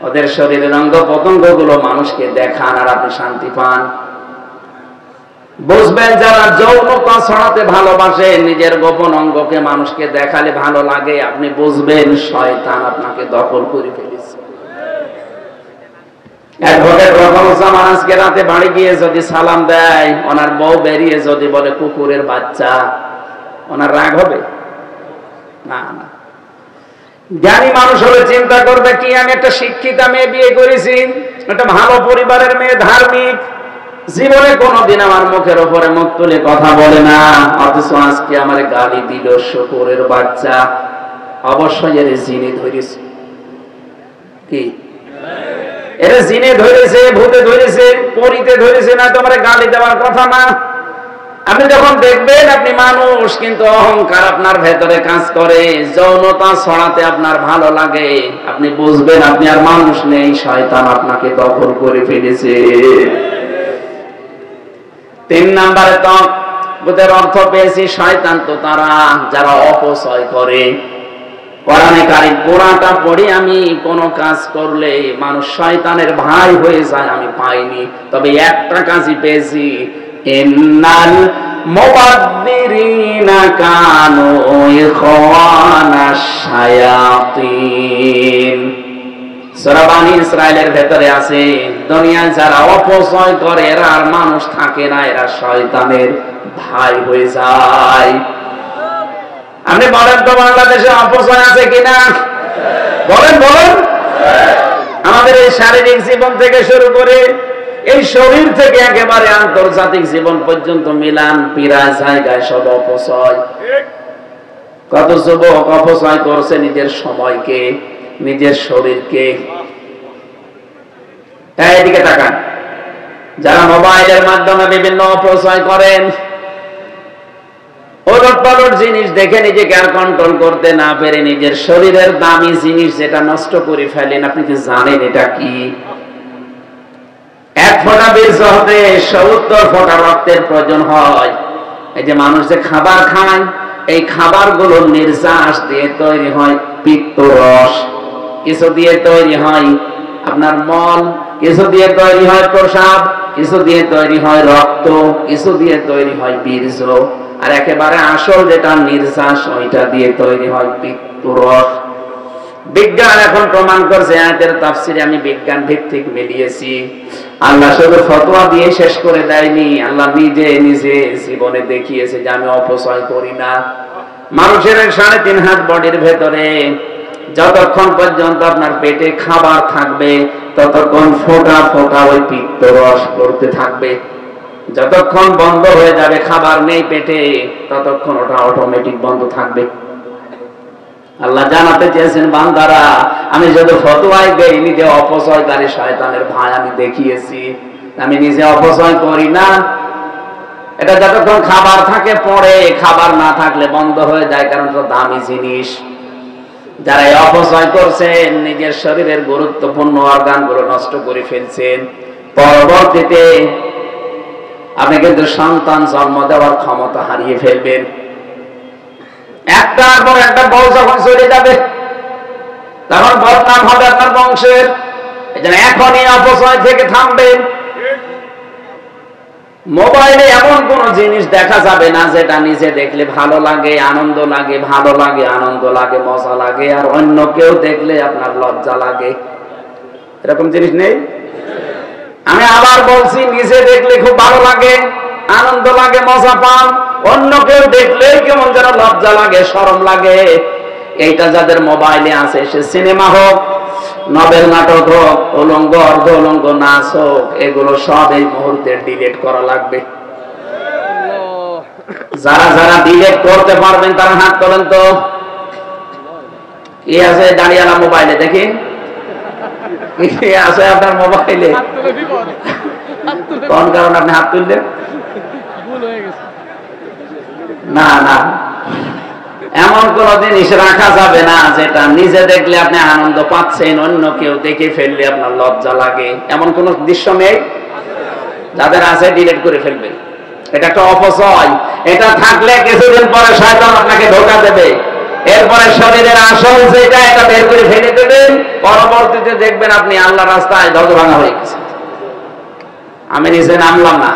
ওদের শরীরের অঙ্গ প্রত্যঙ্গ গুলো মানুষকে দেখান আর আপনি শান্তি পান। বুঝবেন যারা যৌনতা ছড়াতে ভালোবাসে, নিজের গোপন অঙ্গকে মানুষকে দেখালে ভালো লাগে, আপনি বুঝবেন শয়তান আপনাকে দখল করে ফেলেছে। অ্যাডভোকেট রহমান আজকে রাতে বাড়ি গিয়ে যদি সালাম দেয়, ওনার বউ বেরিয়ে যদি বলে কুকুরের বাচ্চা, ওনার রাগ হবে? না না। জ্ঞানী মানুষ হলে চিন্তা করবে কি আমি একটা শিক্ষিতা মেয়ে বিয়ে করেছি, একটা ভালো পরিবারের মেয়ে, ধার্মিক, জীবনে কোনোদিন আমার মুখের উপরে মুখ তুলে কথা বলে না, অথচ আজকে আমার গালি দিল শুকুরের বাচ্চা। অবশ্যই এর জিনে ধরেছে। কি এর জিনে ধরেছে, ভূতে ধরেছে, পরিতে ধরেছে, না তোমার গালি দেওয়ার কথা না। আপনি যখন দেখবেন আপনি মানুষ, কিন্তু অহংকার আপনার ভেতরে কাজ করে, যৌনতা ছড়াতে আপনার ভালো লাগে, আপনি বুঝবেন আপনি আর মানুষ নেই, শয়তান আপনাকে দখল করে ফেলেছে। 3 নম্বরে তাগুতের অর্থ পেয়েছি, শয়তান তো তারা যারা অপচয় করে। কোরআনে কারিম পুরাটা পড়ি আমি, কোন কাজ করলে মানুষ শয়তানের ভাই হয়ে যায় আমি পাইনি, তবে একটা কাজই পেয়েছি, ইন্নাল মুবাদদিরিনা কানু ইখওয়ানাশ শায়াতিন। সূরা বনী ইসরাইলের ভেতরে আছে, দুনিয়ায় যারা অপচয় করে এরা আর মানুষ থাকে না, এরা শয়তানের ভাই হয়ে যায়। আপনি বলেন তো বাংলাদেশে অপচয় আছে কিনা? বলেন বলেন। আমাদের এই শারীরিক জীবন থেকে শুরু করে এই শরীর থেকে একেবারে আন্তর্জাতিক জীবন পর্যন্ত মিলান পিরা জায়গায় সব অপচয়। কত যুবক অপচয় করছে নিজের সময়কে, নিজের শরীরকে। এইদিকে তাকান, যারা মোবাইলের মাধ্যমে বিভিন্ন অপচয় করেন, ওলট পালট জিনিস দেখে নিজেকে আর কন্ট্রোল করতে না পেরে নিজের শরীরের দামি জিনিস যেটা নষ্ট করে ফেলেন, আপনি কি জানেন এটা কি? 1 ফোঁটা বীজ হতে 70 ফোঁটা রক্তের প্রয়োজন হয়। এই যে মানুষ যে খাবার খায়, এই খাবারগুলো নির্যাস দিয়ে তৈরি হয় পিত্তরস, কিছু দিয়ে তৈরি হয় আপনার মল, কিছু দিয়ে তৈরি হয় প্রসাব, কিছু দিয়ে তৈরি হয় রক্ত, কিছু দিয়ে তৈরি হয় বীর্য, আর একেবারে আসল যেটা নির্যাস ওইটা দিয়ে তৈরি হয় পিত্তরস। বিজ্ঞান এখন প্রমাণ করছে, আয়াতের তাফসিরে আমি বিজ্ঞান ভিত্তিক মিলিয়েছি। আল্লাহ শুধু ফতোয়া দিয়ে শেষ করে দেয়নি, আল্লাহ নিজে নিজে জীবনে দেখিয়েছে যে আমি অপচয় করি না। মানুষের 3.5 হাত বডির ভেতরে যতক্ষণ পর্যন্ত আপনার পেটে খাবার থাকবে, ততক্ষণ ফোঁটা ফোঁটা ওই পিত্তরস করতে থাকবে। যতক্ষণ বন্ধ হয়ে যাবে, খাবার নেই পেটে, ততক্ষণ ওটা অটোমেটিক বন্ধ থাকবে। আল্লাহ জানাতে চেয়েছেন, বান্দারা আমি যদি ফতোয়ায় দেই, নিজে অপচয়কারী শয়তানের ভাই আমি দেখিয়েছি, আমি নিজে অপচয় করি না। এটা যতক্ষণ খাবার থাকে পড়ে, খাবার না থাকলে বন্ধ হয়ে যায়, কারণ এটা দামি জিনিস। যারা এই অপচয় করছেন, নিজের শরীরের গুরুত্বপূর্ণ অর্গানগুলো নষ্ট করে ফেলছেন, পরবর্তীতে আপনি কিন্তু সন্তান জন্ম দেওয়ার ক্ষমতা হারিয়ে ফেলবেন। একটার পর একটা বউ যখন চলে যাবে, তখন বদনাম হবে আপনার বংশের। এজন্য এখনই অপচয় থেকে থামবেন। মোবাইলে এমন কোন জিনিস দেখা যাবে না যেটা নিজে দেখলে ভালো লাগে, আনন্দ লাগে, ভালো লাগে, আনন্দ লাগে, মজা লাগে, আর অন্য কেউ দেখলে আপনার লজ্জা লাগে। এরকম জিনিস নেই? আমি আবার বলছি, নিজে দেখলে খুব ভালো লাগে, আনন্দ লাগে, মজা পান, অন্য কেউ দেখলেই কেমন যেন লজ্জা লাগে, শরম লাগে। এইটা যাদের মোবাইলে আছে, সে সিনেমা হোক, নভেল নাটক হোক, উলঙ্গ অর্ধ উলঙ্গ নাচ হোক, এগুলো সব এই মুহূর্তে ডিলিট করা লাগবে। যারা যারা ডিলিট করতে পারবেন তারা হাত তোলেন তো। কি আছে দাঁড়িয়ালা মোবাইলে? দেখি কি আছে আপনার মোবাইলে। কোন কারণে আপনি হাত তুললেন? না না, এমন কোন জিনিস রাখা যাবে না যেটা নিজে দেখলে আপনি আনন্দ পাচ্ছেন, অন্য কেউ দেখে ফেললে আপনার লজ্জা লাগে। এমন কোন দৃশ্য নেই? যাদের আছে ডিলিট করে ফেলবেন। এটা একটা অপচয়। এটা থাকলে কিছুদিন পরে শয়তান আপনাকে ধোঁকা দেবে। এরপরে শরীরের আসল যেটা এটা বের করে ফেলে দেবেন, পরবর্তীতে দেখবেন আপনি আল্লাহ রাস্তায় ধ্বজভাঙা হয়ে গেছে। আমি নিজে নামলাম না।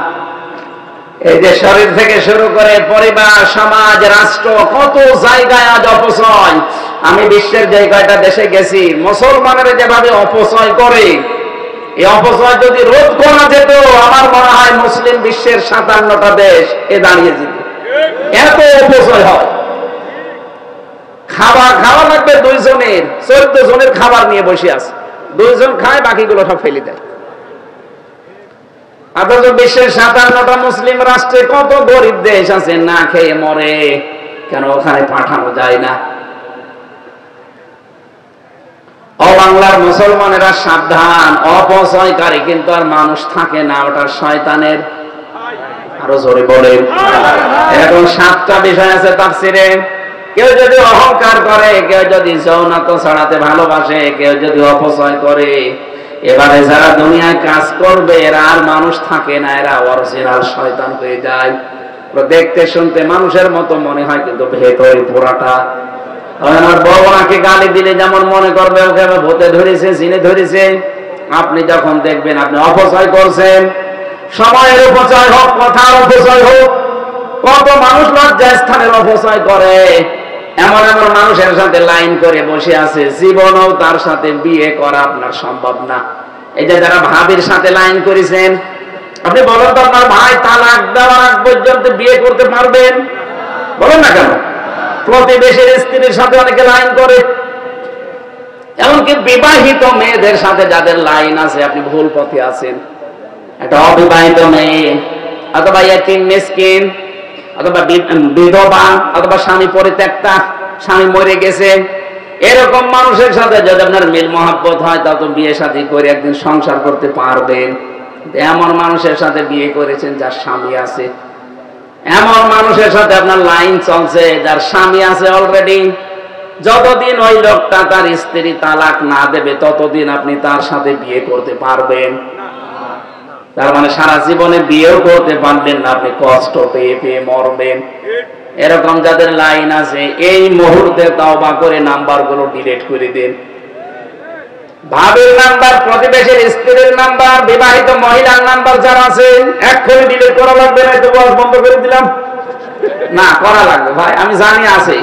এই যে শরীর থেকে শুরু করে পরিবার, সমাজ, রাষ্ট্র, কত জায়গায় আজ অপচয়। আমি বিশ্বের যে কয়টা দেশে গেছি, মুসলমানেরা যেভাবে অপচয় করে, এই অপচয় যদি রোধ করা যেত, আমার মনে হয় মুসলিম বিশ্বের 57টা দেশ এ দাঁড়িয়ে যেত। এত অপচয় হয়। খাবার খাওয়া লাগবে 2 জনের, 14 জনের খাবার নিয়ে বসে আছে। 2 জন খায়, বাকিগুলো সব ফেলে দেয়। অথচ বিশ্বের 57টা মুসলিম রাষ্ট্রে কত গরিব দেশ আছে না খেয়ে মরে, কেন ওখানে পাঠানো যায় না? বাংলার মুসলমানেরা সাবধান, অপচয়কারী কিন্তু আর মানুষ থাকে না, ওটা শয়তানের। আরো জোরে বলেন। এরকম 7টা বিষয় আছে তাফসিরে। কেউ যদি অহংকার করে, কেউ যদি যৌনাত্ব ছড়াতে ভালোবাসে, কেউ যদি অপচয় করে, এবারে যারা দুনিয়ায় কাজ করবে এরা আর মানুষ থাকে না, এরা অরিজিনাল শয়তান হয়ে যায়। দেখতে শুনতে মানুষের মতো মনে হয়, কিন্তু ভেতরে পোড়াটা। আমার বউ ওনাকে গালি দিলে যেমন মনে করবে ওকে ভূতে ধরেছে, জিনে ধরেছে। আপনি যখন দেখবেন আপনি অপচয় করছেন, সময়ের অপচয় হোক, কথার অপচয় হোক, কত মানুষ লজ্জায় স্থানের অপচয় করে। এমন এমন মানুষের সাথে লাইন করে বসে আছে, জীবনেও তার সাথে বিয়ে করা আপনার সম্ভব না। এই যে যারা ভাবির সাথে লাইন করেছেন, আপনি বলেন তো আপনার ভাই তালাক দেওয়ার আগ পর্যন্ত বিয়ে করতে পারবেন? বলেন না কেন? প্রতিবেশীর স্ত্রীর সাথে অনেকে লাইন করে। এমনকি বিবাহিত মেয়েদের সাথে যাদের লাইন আছে, আপনি ভুল পথে আছেন। একটা অবিবাহিত মেয়ে অথবা ইয়াতিম মিসকিন অথবা বিধবা অথবা স্বামী পরিত্যক্তা, স্বামী মরে গেছে, এরকম মানুষের সাথে যদি আপনার মিল মহব্বত হয়, তা তো বিয়ে শাদী করে একদিন সংসার করতে পারবেন। এমন মানুষের সাথে বিয়ে করেছেন যার স্বামী আছে, এমন মানুষের সাথে আপনার লাইন চলছে যার স্বামী আছে অলরেডি। যতদিন ওই লোকটা তার স্ত্রী তালাক না দেবে, ততদিন আপনি তার সাথে বিয়ে করতে পারবেন। তার মানে সারা জীবনে বিয়েও করতে পারবেন না, আপনি কষ্ট পেয়ে পেয়ে মরবেন। এরকম যাদের লাইন আছে, এই মুহূর্তে তওবা করে নাম্বারগুলো ডিলিট করে দিন। ভাবির নাম্বার, প্রতিবেশীর স্ত্রীর নাম্বার, বিবাহিত মহিলার নাম্বার যারা আছে, এক্ষুনি ডিলিট করা লাগবে না। তো বন্ধ করে দিলাম না, করা লাগবে ভাই। আমি জানি আছে,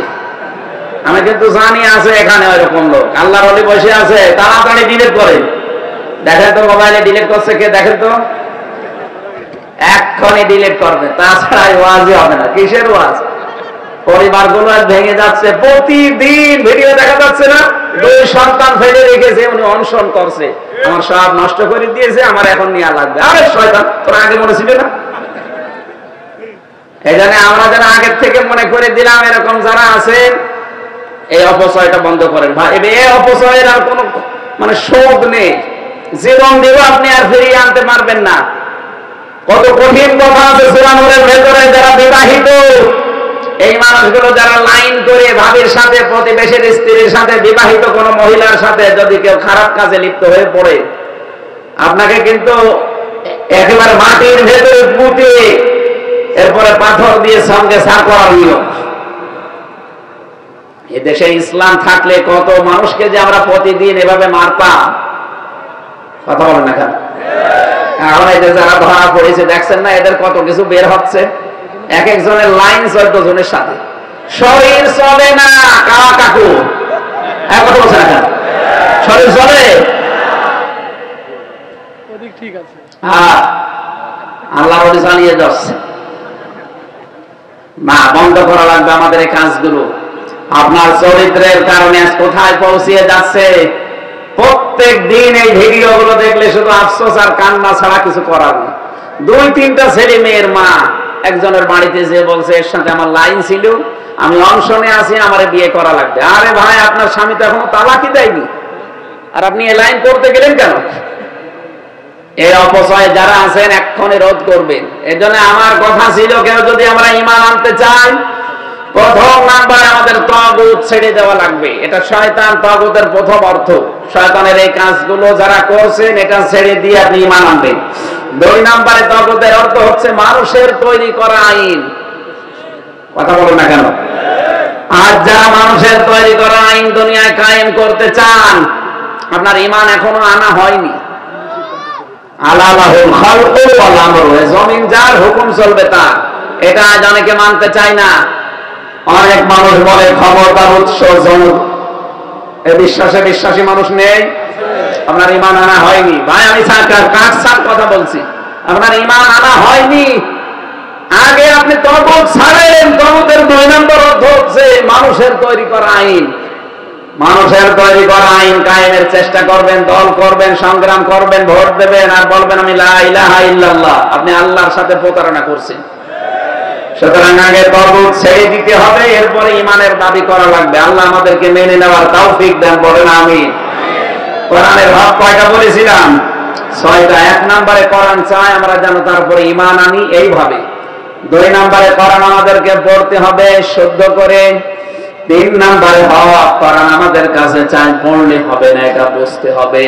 আমি কিন্তু জানি আছে এখানে ওইরকম লোক, আল্লাহর ওলি বসে আছে। তাড়াতাড়ি ডিলিট করেন। দেখেন তো মোবাইলে ডিলিট করছে কে, দেখেন তো। এক্ষুনি ডিলিট করবে, তাছাড়া ওয়াজই হবে না। কিসের ওয়াজ? পরিবারগুলো আজ ভেঙে যাচ্ছে। প্রতিদিন ভিডিও দেখা যাচ্ছে না, 2 সন্তান ফেলে রেখেছে, উনি অনশন করছে, আমার সব নষ্ট করে দিয়েছে, আমার এখন নেওয়া লাগবে। আরে শয়তান, তোর আগে মনে ছিল না? এই জন্য আমরা যারা আগের থেকে মনে করে দিলাম, এরকম যারা আছেন, এই অপচয়টা বন্ধ করেন ভাই। এই অপচয়ের আর কোনো মানে শোধ নেই। জীবন দিয়েও আপনি আর ফিরিয়ে আনতে পারবেন না। কত কঠিন কথা আছে সূরা নূরের ভেতরে। যারা বিবাহিত, এই মানুষগুলো যারা লাইন করে ভাবির সাথে, প্রতিবেশীর স্ত্রীর সাথে, বিবাহিত কোন মহিলার সাথে যদি কেউ খারাপ কাজে লিপ্ত হয়ে পড়ে, আপনাকে কিন্তু একেবারে মাটির ভেতরে পুঁতে এরপরে পাথর দিয়ে সঙ্গে সার করার নিয়ম। এদেশে ইসলাম থাকলে কত মানুষকে যে আমরা প্রতিদিন এভাবে মারতাম। কথা বলেন না কেন? এখন এই যে যারা ধরা পড়েছে, দেখছেন না এদের কত কিছু বের হচ্ছে। এক একজনের লাইন 14 জনের সাথে। শরীর চলে না কাকা কাকু, কথা বলছে না কেন? শরীর চলে, ঠিক আছে। হ্যাঁ, আল্লাহ চালিয়ে যাচ্ছে না। বন্ধ করা লাগবে আমাদের এই কাজগুলো। আপনার চরিত্রের কারণে কোথায় পৌঁছিয়ে যাচ্ছে। প্রত্যেক দিন এই ভিডিওগুলো দেখলে শুধু আফসোস আর কান্না ছাড়া কিছু করার নেই। 2-3টা ছেলে মেয়ের মা একজনের বাড়িতে যে বলছে, এর সাথে আমার লাইন ছিল, আমি অনশনে আছি, আমারে বিয়ে করা লাগবে। আরে ভাই, আপনার স্বামী তো এখনো তালাকই দেয়নি, আর আপনি এই লাইন করতে গেলেন কেন? এই অপচয় যারা আছেন এক্ষণে রোধ করবেন। এর জন্য আমার কথা ছিল, কেউ যদি আমরা ঈমান আনতে চাই, প্রথম নাম্বারে আমাদের তাগুত ছেড়ে দেওয়া লাগবে। এটা শয়তান তাগুতের প্রথম অর্থ। শয়তানের এই কাজগুলো যারা করছেন এটা ছেড়ে দিয়ে আপনি ঈমান আনবেন। দুই নাম্বারে তাগুতের অর্থ হচ্ছে মানুষের তৈরি করা আইন। কথা বলেন না কেন? আর যারা মানুষের তৈরি করা আইন দুনিয়ায় কায়েম করতে চান, আপনার ঈমান এখনো আনা হয়নি। আলালাহুল খালকু ওয়াল আমরু, জমিন যার হুকুম চলবে তার। এটা আজ অনেকে মানতে চায় না। অনেক মানুষ বলে ক্ষমতার উৎস জনগণ। এই বিশ্বাসে বিশ্বাসী মানুষ নেই। আপনার ঈমান আনা হয়নি ভাই। আমি কার কথা বলছি, আপনার ঈমান আনা হয়নি। আগে আপনি তাগুত ছাড়েন। তাগুতের 2 নম্বর অর্থ হচ্ছে মানুষের তৈরি করা আইন। মানুষের তৈরি করা আইন কায়েমের চেষ্টা করবেন, দল করবেন, সংগ্রাম করবেন, ভোট দেবেন, আর বলবেন আমি লা ইলাহা ইল্লাল্লাহ। আপনি আল্লাহর সাথে প্রতারণা করছেন। সুতরাং আগে তাগুত ছেড়ে দিতে হবে, এরপরে ঈমানের দাবি করা লাগবে। আল্লাহ আমাদেরকে মেনে নেওয়ার তৌফিক দেন, বলেন আমিন। কোরআনের হক কয়টা বলেছিলাম? 6টা। 1 নম্বরে কোরআন চাই আমরা যেন তারপরে ঈমান আনি এইভাবে। 2 নম্বরে কোরআন আমাদেরকে পড়তে হবে শুদ্ধ করে। 3 নম্বরে হক কোরআন আমাদের কাছে চাই, পড়লে হবে না, এটা বুঝতে হবে।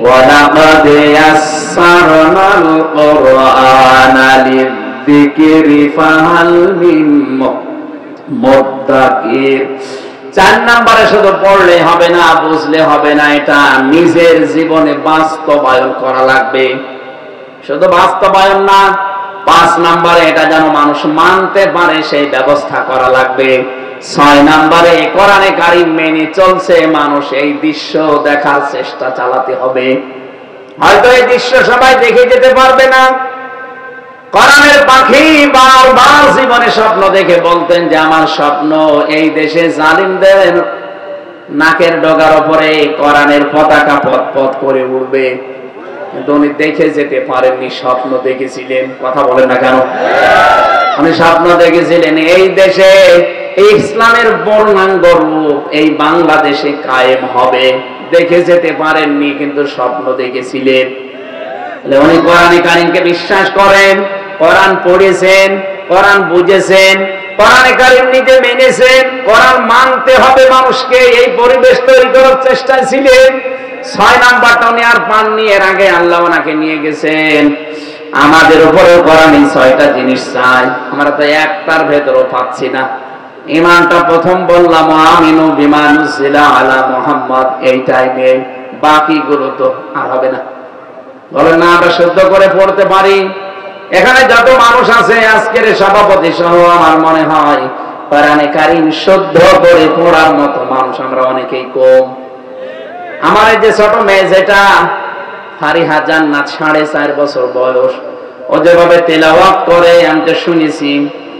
ওয়ালাকাদ ইয়াসসারনাল কুরআনা লিযিকরি ফাহাল মিন মুদ্দাকির। 4 নম্বরে শুধু পড়লে হবে না, বুঝলে হবে না, এটা নিজের জীবনে বাস্তবায়ন করা লাগবে। শুধু বাস্তবায়ন না, 5 নম্বরে এটা যেন মানুষ মানতে পারে সেই ব্যবস্থা করা লাগবে। 6 নম্বরে কোরআনে কারীম মেনে চলছে মানুষ, এই দৃশ্য দেখার চেষ্টা চালাতে হবে। হয়তো এই দৃশ্য সবাই দেখে যেতে পারবে না। কোরআনের পাখি বারবার জীবনে স্বপ্ন দেখে বলতেন যে আমার স্বপ্ন এই দেশে জালিমদের নাকের ডগার উপরে কোরআনের পতাকা পথ করে উড়বে। কিন্তু উনি দেখে যেতে পারেননি, স্বপ্ন দেখেছিলেন। কথা বলেন না কেন? উনি স্বপ্ন দেখেছিলেন এই দেশে ইসলামের পূর্ণাঙ্গ রূপ এই বাংলাদেশে কায়েম হবে। দেখে যেতে পারেননি, কিন্তু স্বপ্ন দেখেছিলেন। উনি কোরআনে কারীমকে বিশ্বাস করেন, কোরআন পড়েছেন, কোরআন বুঝেছেন, কোরআনে কারীম নিজে মেনেছেন। কোরআন মানতে হবে মানুষকে, এই পরিবেশ তৈরি করার চেষ্টায় ছিলেন। 6 নাম্বারটা উনি আর পাননি, এর আগে আল্লাহ ওনাকে নিয়ে গেছেন। আমাদের উপরেও কোরআন এই 6টা জিনিস চাই, আমরা তো একটার ভেতরও পাচ্ছি না। ঈমানটা প্রথম বললাম আমিনু বিমা নুজিলা আলা মুহাম্মদ, এই টাইমে বাকিগুলো তো আর হবে না। বলেন না আমরা শুদ্ধ করে পড়তে পারি? এখানে যত মানুষ আছে আজকের সভাপতি সহ আমার মনে হয় কোরআনে কারীম শুদ্ধ করে পড়ার মতো মানুষ আমরা অনেকেই কম। আমার এই যে ছোট মেয়ে যেটা ফারিহা জান্নাত, 4.5 বছর বয়স, ও যেভাবে তেলাওয়াত করে আমি তো শুনেছি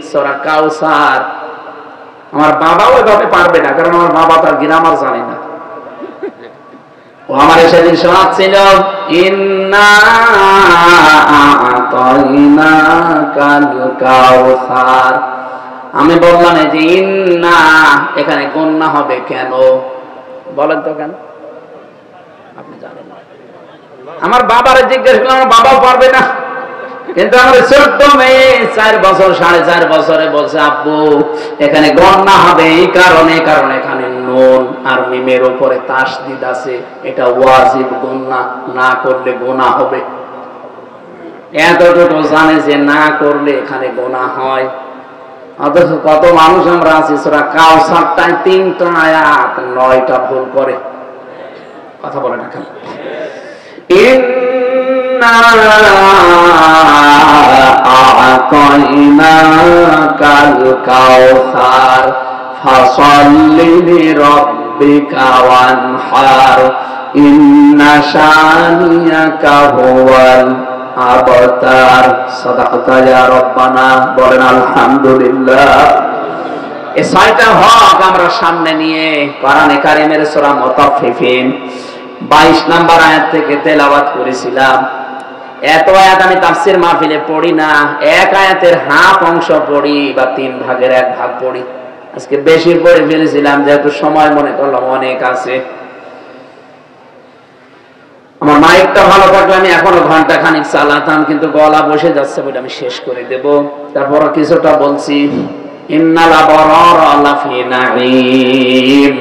সূরা কাউসার, আমার বাবাও এভাবে পারবে না, কারণ আমার বাবা তার গ্রামার জানে না। ও আমার সেদিন শোনাচ্ছিল ইন্না আ'তাইনাকাল কাউসার। আমি বললাম এই যে ইন্না এখানে গুণনা হবে কেন? বলেন তো কেন? আপনি জানেন না। আমার বাবারে জিজ্ঞেস করলাম, আমার বাবাও পারবে না, কিন্তু আমার ছোট্ট মেয়ে 4 বছর 4.5 বছরে বলছে আব্বু এখানে গণনা হবে এই কারণে, কারণ এখানে নুন আর মিমের উপরে তাসদিদ আছে, এটা ওয়াজিব গণনা, না করলে গুনাহ হবে। এতটুকু জানে যে না করলে এখানে গুনাহ হয়। অথচ কত মানুষ আমরা আছি সূরা কাউসারটায় 3টা আয়াত 9টা ভুল করে। কথা বলে না কেন? আ'তাইনাকাল কাউসার ফাসাল্লি লিরাব্বিকা ওয়ানহার ইন্না শানিয়াকা হুয়াল আবতার। সাদাকাতা ইয়া রাব্বানা। বলেন আলহামদুলিল্লাহ। এই 6টা হক আমরা সামনে নিয়ে কোরআনে কারীমের সূরা মুতাফফিফিন 22 নাম্বার আয়াত থেকে তেলাওয়াত করেছিলাম। এত আয়াত আমি তাফসীর মাহফিলে পড়ি না, এক আয়াতের হাফ অংশ পড়ি বা 3 ভাগের 1 ভাগ পড়ি। আজকে বেশি পড়ে ফেলেছিলাম, যেহেতু সময় মনে করলাম অনেক আছে। আমার মাইকটা ভালো থাকলে আমি এখনো ঘন্টা খানিক চালাতাম, কিন্তু গলা বসে যাচ্ছে বলে আমি শেষ করে দেব। তারপর কিছুটা বলছি। ইন্নাল আবরারা লাফি নাঈম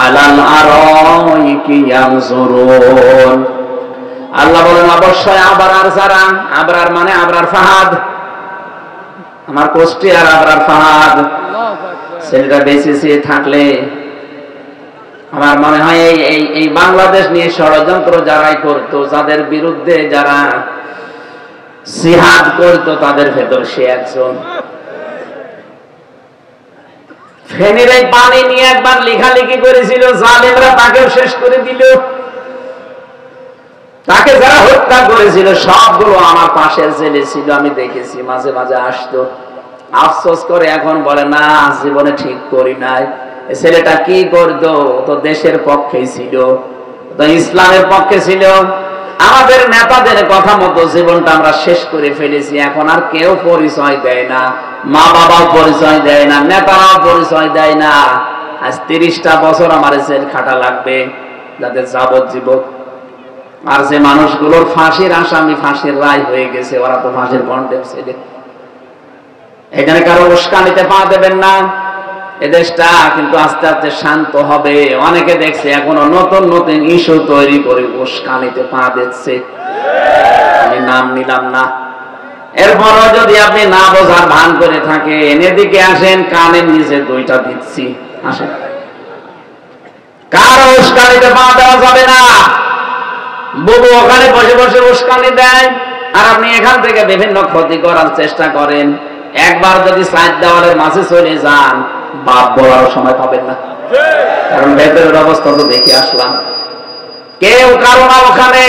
আলাল আরাইকি ইয়ানজুরুন। আল্লাহ বলেন অবশ্যই আবরার যারা, আবরার মানে আবরার ফাহাদ, আমার কুষ্টিয়ার আবরার ফাহাদ ছেলেটা বেঁচে থাকলে আমার মনে হয় এই বাংলাদেশ নিয়ে ষড়যন্ত্র যারাই করতো, যাদের বিরুদ্ধে যারা জিহাদ করতো, তাদের ভেতর সে একজন। ফেনীর এই পানি নিয়ে একবার লেখালেখি করেছিল, জালেমরা তাকেও শেষ করে দিল। তাকে যারা হত্যা করেছিল সবগুলো আমার পাশের ছেলে ছিল, আমি দেখেছি, মাঝে মাঝে আসতো। আফসোস করে এখন বলে না, জীবনে ঠিক করি নাই। ছেলেটা কি করতো? তো দেশের পক্ষেই ছিল, তো ইসলামের পক্ষে ছিল। আমাদের নেতাদের কথা মতো জীবনটা আমরা শেষ করে ফেলেছি। এখন আর কেউ পরিচয় দেয় না, মা বাবাও পরিচয় দেয় না, নেতারাও পরিচয় দেয় না। আজ 30টা বছর আমার জেল খাটা লাগবে, যাদের যাবজ্জীবন। আর যে মানুষগুলোর ফাঁসির আসামি, ফাঁসির রায় হয়ে গেছে, ওরা তো ফাঁসির কন্ডেম ছেলে। এখানে কারো উস্কানিতে পা দেবেন না। এদেশটা কিন্তু আস্তে আস্তে শান্ত হবে। অনেকে দেখছে এখনো নতুন নতুন ইস্যু তৈরি করে উস্কানিতে পা দিচ্ছে, আমি নাম নিলাম না। এরপরও যদি আপনি না বোঝার ভান করে থাকেন, এদিকে আসেন, কানের নিচে 2টা দিচ্ছি, আসেন। কারো উস্কানিতে পা দেওয়া যাবে না। বুবু ওখানে বসে বসে উস্কানি দেয়, আর আপনি এখান থেকে বিভিন্ন ক্ষতি করার চেষ্টা করেন। একবার যদি সাইড দেওয়ালের মাঝে চলে যান, বাপ বলার সময় পাবেন না, কারণ ভেতরের অবস্থা তো দেখে আসলাম। কেউ কারো না ওখানে।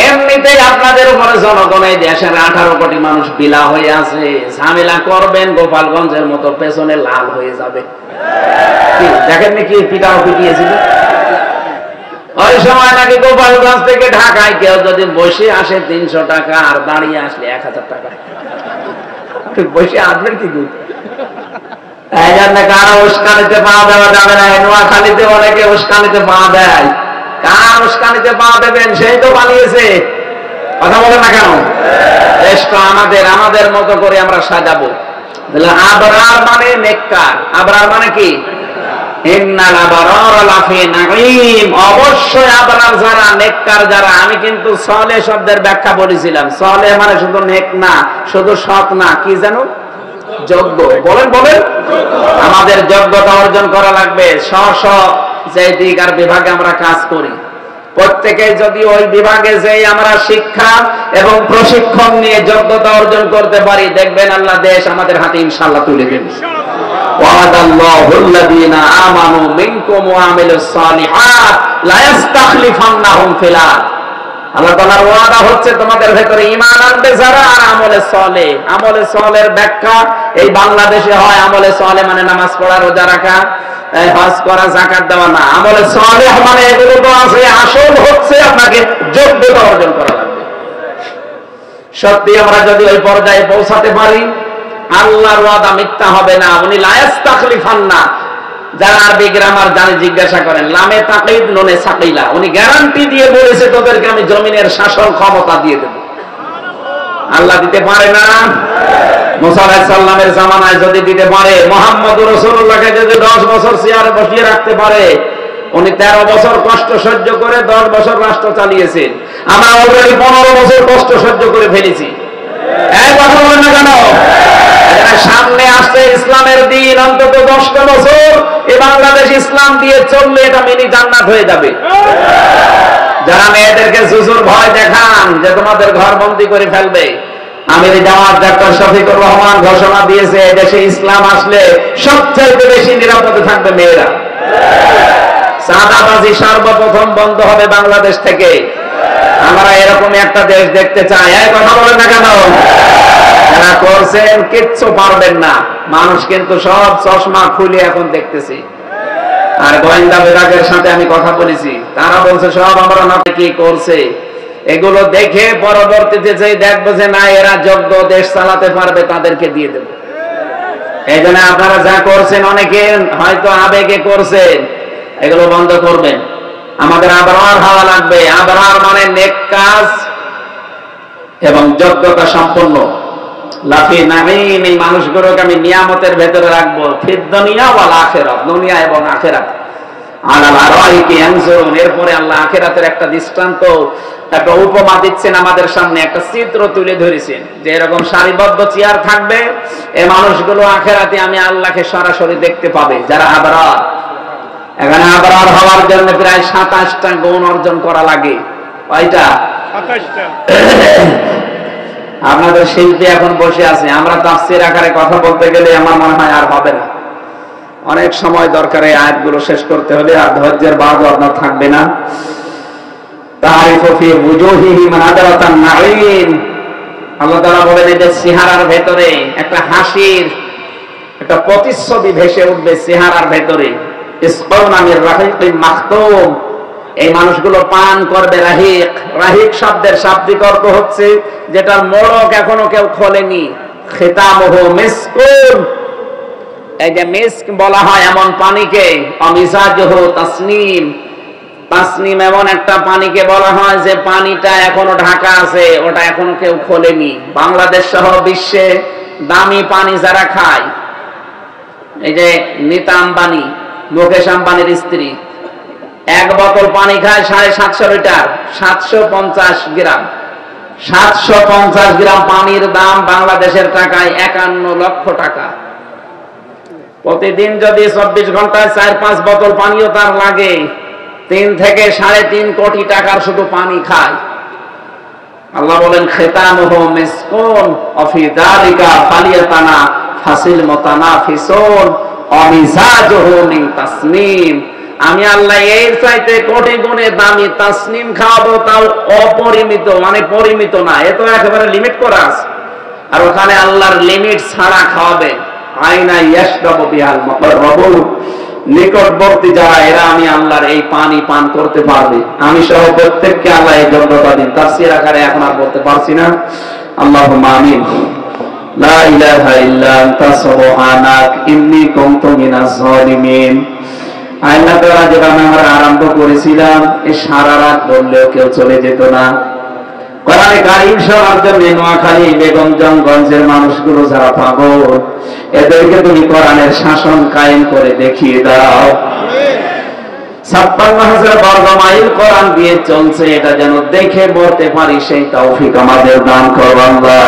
এমনিতেই আপনাদের উপরে জনগণের দেশের 18 কোটি মানুষ বিলা হয়ে আছে। ঝামেলা করবেন, গোপালগঞ্জের মতো পেছনে লাল হয়ে যাবে। দেখেননি কি পিটাও পিটিয়েছিল ওই সময়? নাকি গোপালগঞ্জ থেকে ঢাকায় কেউ যদি বসে আসে 300 টাকা, আর দাঁড়িয়ে আসলে 1000 টাকা। বসে আসবেন কি গুণ? এই জন্য কারো উস্কানিতে পা দেওয়া যাবে না। নোয়াখালীতে অনেকে উস্কানিতে পা দেয়। কার উস্কানিতে পা দেবেন? সেই তো পালিয়েছে। কথা বলেন না কেন? দেশটা আমাদের, আমাদের মতো করে আমরা সাজাবো। আবরার মানে নেককার। আবরার মানে কি? ইন্নাল আবরারা লাফি নাঈম। অবশ্যই আবরার যারা, নেককার যারা। আমি কিন্তু সালেহ শব্দের ব্যাখ্যা বলেছিলাম। সালেহ মানে শুধু নেক না, শুধু সৎ না, কি জানো? যোগ্য। বলেন বলেন। আমাদের যোগ্যতা অর্জন করা লাগবে। যে দিক আর বিভাগে আমরা কাজ করি, প্রত্যেকে যদি ওই বিভাগে যে আমরা শিক্ষা এবং প্রশিক্ষণ নিয়ে যোগ্যতা অর্জন করতে পারি, দেখবেন আল্লাহ দেশ আমাদের হাতে ইনশাআল্লাহ তুলে দেবেন। ওয়াদাল্লাহু আল্লাযীনা আমানু মিনকুম ওয়া আমিলুস সালিহাত লা ইস্তাখলিফান্নাহুম ফিল আরদ। আল্লাহ তাআলার ওয়াদা হচ্ছে তোমাদের ভেতরে ঈমান আনবে যারা, আর আমলে সালেহ। আমলে সালেহের ব্যাখ্যা এই বাংলাদেশে হয় আমলে সালেহ মানে নামাজ পড়া, রোজা রাখা, হজ করা, যাকাত দেওয়া না। আমলে সালেহ মানে এগুলো তো আছে। আসল হচ্ছে আপনাকে যোগ্যতা অর্জন করা লাগবে। সত্যি আমরা যদি ওই পর্যায়ে পৌঁছাতে পারি, আল্লাহর ওয়াদা মিথ্যা হবে না। উনি লা ইস্তাখলিফান্না, যারা আরবি গ্রামার জানে জিজ্ঞাসা করেন, লামে তাকিদ নুনে সাকিলা। উনি গ্যারান্টি দিয়ে বলেছে তোদেরকে আমি জমিনের শাসন ক্ষমতা দিয়ে দেব। আল্লাহ দিতে পারে না? মুসা আলাইহিস সালামের জামানায় যদি দিতে পারে, মুহাম্মদুর রাসূলুল্লাহকে যদি 10 বছর চেয়ারে বসিয়ে রাখতে পারে, উনি 13 বছর কষ্ট সহ্য করে 10 বছর রাষ্ট্র চালিয়েছেন। আমরা অলরেডি 15 বছর কষ্ট সহ্য করে ফেলেছি। এই কথা বলেন না কেন? সামনে আসছে ইসলামের দিন, অন্তত 10টা বছর এ বাংলাদেশ ইসলাম দিয়ে চললে এটা মিনি জান্নাত হয়ে যাবে। যারা মেয়েদেরকে জুজুর ভয় দেখান যে তোমাদের ঘর বন্দী করে ফেলবে, আমির জামাত ডাক্তার শফিকুর রহমান ঘোষণা দিয়েছে দেশে ইসলাম আসলে সবচেয়ে বেশি নিরাপদে থাকবে মেয়েরা। চাঁদাবাজি সর্বপ্রথম বন্ধ হবে বাংলাদেশ থেকে। আমরা এরকম একটা দেশ দেখতে চাই। এই কথা বলেন না কেন? যারা করছেন কিচ্ছু পারবেন না। মানুষ কিন্তু সব চশমা খুলে এখন দেখতেছি। আর গোয়েন্দা বিভাগের সাথে আমি কথা বলেছি, তারা বলছে সব আমরা না কি করছে এগুলো দেখে পরবর্তীতে যে দেখবো যে না এরা যোগ্য, দেশ চালাতে পারবে, তাদেরকে দিয়ে দেব। এই জন্য আপনারা যা করছেন, অনেকে হয়তো আবেগে করছেন, এগুলো বন্ধ করবেন। আমাদের আবরার হওয়া লাগবে। আবরার মানে নেক কাজ এবং যোগ্যতা সম্পন্ন। লাফি নাঈম, এই মানুষগুলোকে আমি নিয়ামতের ভেতরে রাখবো, ফিদ দুনিয়া ওয়াল আখিরাত, দুনিয়া এবং আখিরাত। আলাল আরাইকি ইয়ানজুরুন, এরপরে আল্লাহ আখিরাতের একটা দৃষ্টান্ত, একটা উপমা দিচ্ছেন আমাদের সামনে, একটা চিত্র তুলে ধরেছেন যে এরকম সারিবদ্ধ চেয়ার থাকবে, এই মানুষগুলো আখিরাতে আমি আল্লাহকে সরাসরি দেখতে পাবে, যারা আবরার। এখানে আবরার হওয়ার জন্য প্রায় 27টা গুণ অর্জন করা লাগে। কয়টা? 27টা। আপনাদের শিল্পী এখন বসে আছে, আমরা তাফসীর আকারে কথা বলতে গেলে আমার মনে হয় আর হবে না, অনেক সময় দরকার এই আয়াতগুলো শেষ করতে হলে, আর ধৈর্যের বাঁধও আপনার থাকবে না। তারিফু ফি ওয়ুজুহিহিম নাদরাতান নাঈম, আল্লাহ তাআলা বলেন এদের চেহারার ভেতরে একটা হাসির একটা প্রতিচ্ছবি ভেসে উঠবে চেহারার ভেতরে। ইসকাউনা মির রাহিকিম মাখতুম, এই মানুষগুলো পান করবে রাহিক। রাহিক শব্দের শাব্দিক অর্থ হচ্ছে যেটার মোড়ক এখনো কেউ খোলেনি। খিতামুহু মিসকুন, এই যে মিস্ক বলা হয় এমন পানিকে, অমিজাজুহু তাসনিম, তাসনিম এমন একটা পানিকে বলা হয় যে পানিটা এখনো ঢাকা আছে, ওটা এখনো কেউ খোলেনি। বাংলাদেশ সহ বিশ্বে দামি পানি যারা খায়, এই যে নীতা আম্বানি, মুকেশ আম্বানির স্ত্রী, এক বোতল পানি খায় 750 লিটার, 750 গ্রাম। 750 গ্রাম পানির দাম বাংলাদেশের টাকায় 51 লক্ষ টাকা। প্রতিদিন যদি 24 ঘন্টায় 4-5 বোতল পানিও তার লাগে, 3 থেকে 3.5 কোটি টাকার শুধু পানি খায়। আল্লাহ বলেন খিতামুহু মিসকুন ওয়া ফি যালিকা ফালিয়াতানাফাসিল মুতানাফিসুন ওয়া মিজাজুহু মিন তাসনিম, আমি আল্লাহ এর চাইতে কোটি গুণে দামি তাসনিম খাওয়াবো, তাও অপরিমিত, মানে পরিমিত না, এ তো একেবারে লিমিট করা আছে। আর ওখানে আল্লাহর লিমিট ছাড়া খাওয়াবে। আইনা ইয়াশরাবু বিহাল মুকাররাবুন, নিকটবর্তী যারা এরা আমি আল্লাহর এই পানি পান করতে পারবে। আমি সহ প্রত্যেককে আল্লাহ এই যোগ্যতা দিন। তাফসীর আকারে এখন আর বলতে পারছি না। আল্লাহুম্মা আমিন। লা ইলাহা ইল্লা আনতা সুবহানাক ইন্নী কুনতু মিনাজ জালিমিন। আল্লাহ তাআলা যেভাবে আমরা আরম্ভ করেছিলাম, এই সারা রাত বললেও কেউ চলে যেত না। কোরআনে কারীম শোনার জন্য নোয়াখালী বেগমগঞ্জের মানুষগুলো যারা পাগল, এদেরকে তুমি কোরআনের শাসন কায়েম করে দেখিয়ে দাও। 56,000 বর্গ মাইল কোরআন দিয়ে চলছে, এটা যেন দেখে মরতে পারি, সেই তৌফিক আমাদের দান করো আল্লাহ।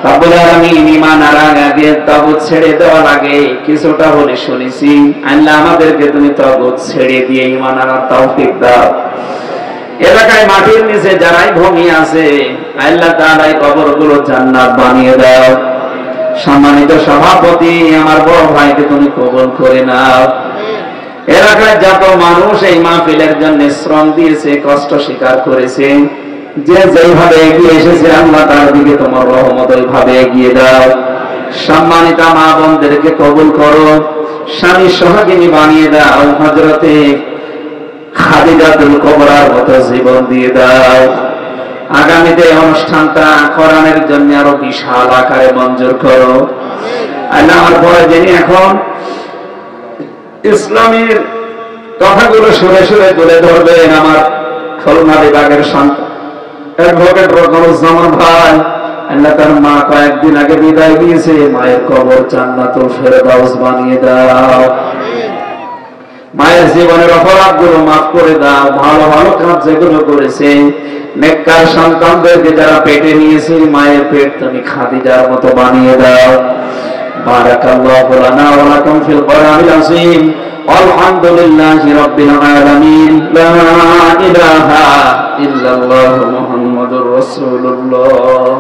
রব্বুল আলামিন ঈমান আনার আগে তাগুত ছেড়ে দেওয়ার আগে কিছুটা বলে শুনেছি, আল্লাহ আমাদেরকে তুমি তাগুত ছেড়ে দিয়ে ঈমান আনার তৌফিক দাও। এলাকায় মাটির নিচে যারাই ঘুমিয়ে আছে, আল্লাহ তাআলা এই কবরগুলো জান্নাত বানিয়ে দাও। সম্মানিত সভাপতি, আমার বড় ভাইকে তুমি কবুল করে নাও। এলাকায় যত মানুষ এই মাহফিলের জন্য শ্রম দিয়েছে, কষ্ট স্বীকার করেছে, যে যেভাবে এগিয়ে এসেছে, আল্লাহ তার দিকে তোমার রহমত ওইভাবে এগিয়ে দাও। সম্মানিত মা বোনদেরকে কবুল করো, স্বামী সোহাগিনী বানিয়ে দাও, হযরতে খাদিজাতুল কুবরার মতো জীবন দিয়ে দাও। আগামীতে অনুষ্ঠানটা কোরআনের জন্য আরো বিশাল আকারে মঞ্জুর করো আল্লাহ। আমার পরে যিনি এখন ইসলামের কথাগুলো সুরে সুরে তুলে ধরবেন, আমার খুলনা বিভাগের সন্তান অ্যাডভোকেট রকমুজ্জামান ভাই, আল্লাহ তার মা কয়েকদিন আগে বিদায় দিয়েছে, মায়ের কবর জান্নাতুল ফেরদাউস বানিয়ে দাও। মায়ের জীবনের অপরাধগুলো মাফ করে দাও। ভালো ভালো কাজ যেগুলো করেছে, নেককার সন্তানদেরকে যারা পেটে নিয়েছে, মায়ের পেট তুমি খাদিজার মতো বানিয়ে দাও। বারাকাল্লাহু লানা ওয়া লাকুম ফিল কোরআনিল আযীম। আলহামদুলিল্লাহি রাব্বিল আলামিন। লা ইলাহা ইল্লাল্লাহু মুহাম্মাদুর রাসূলুল্লাহ।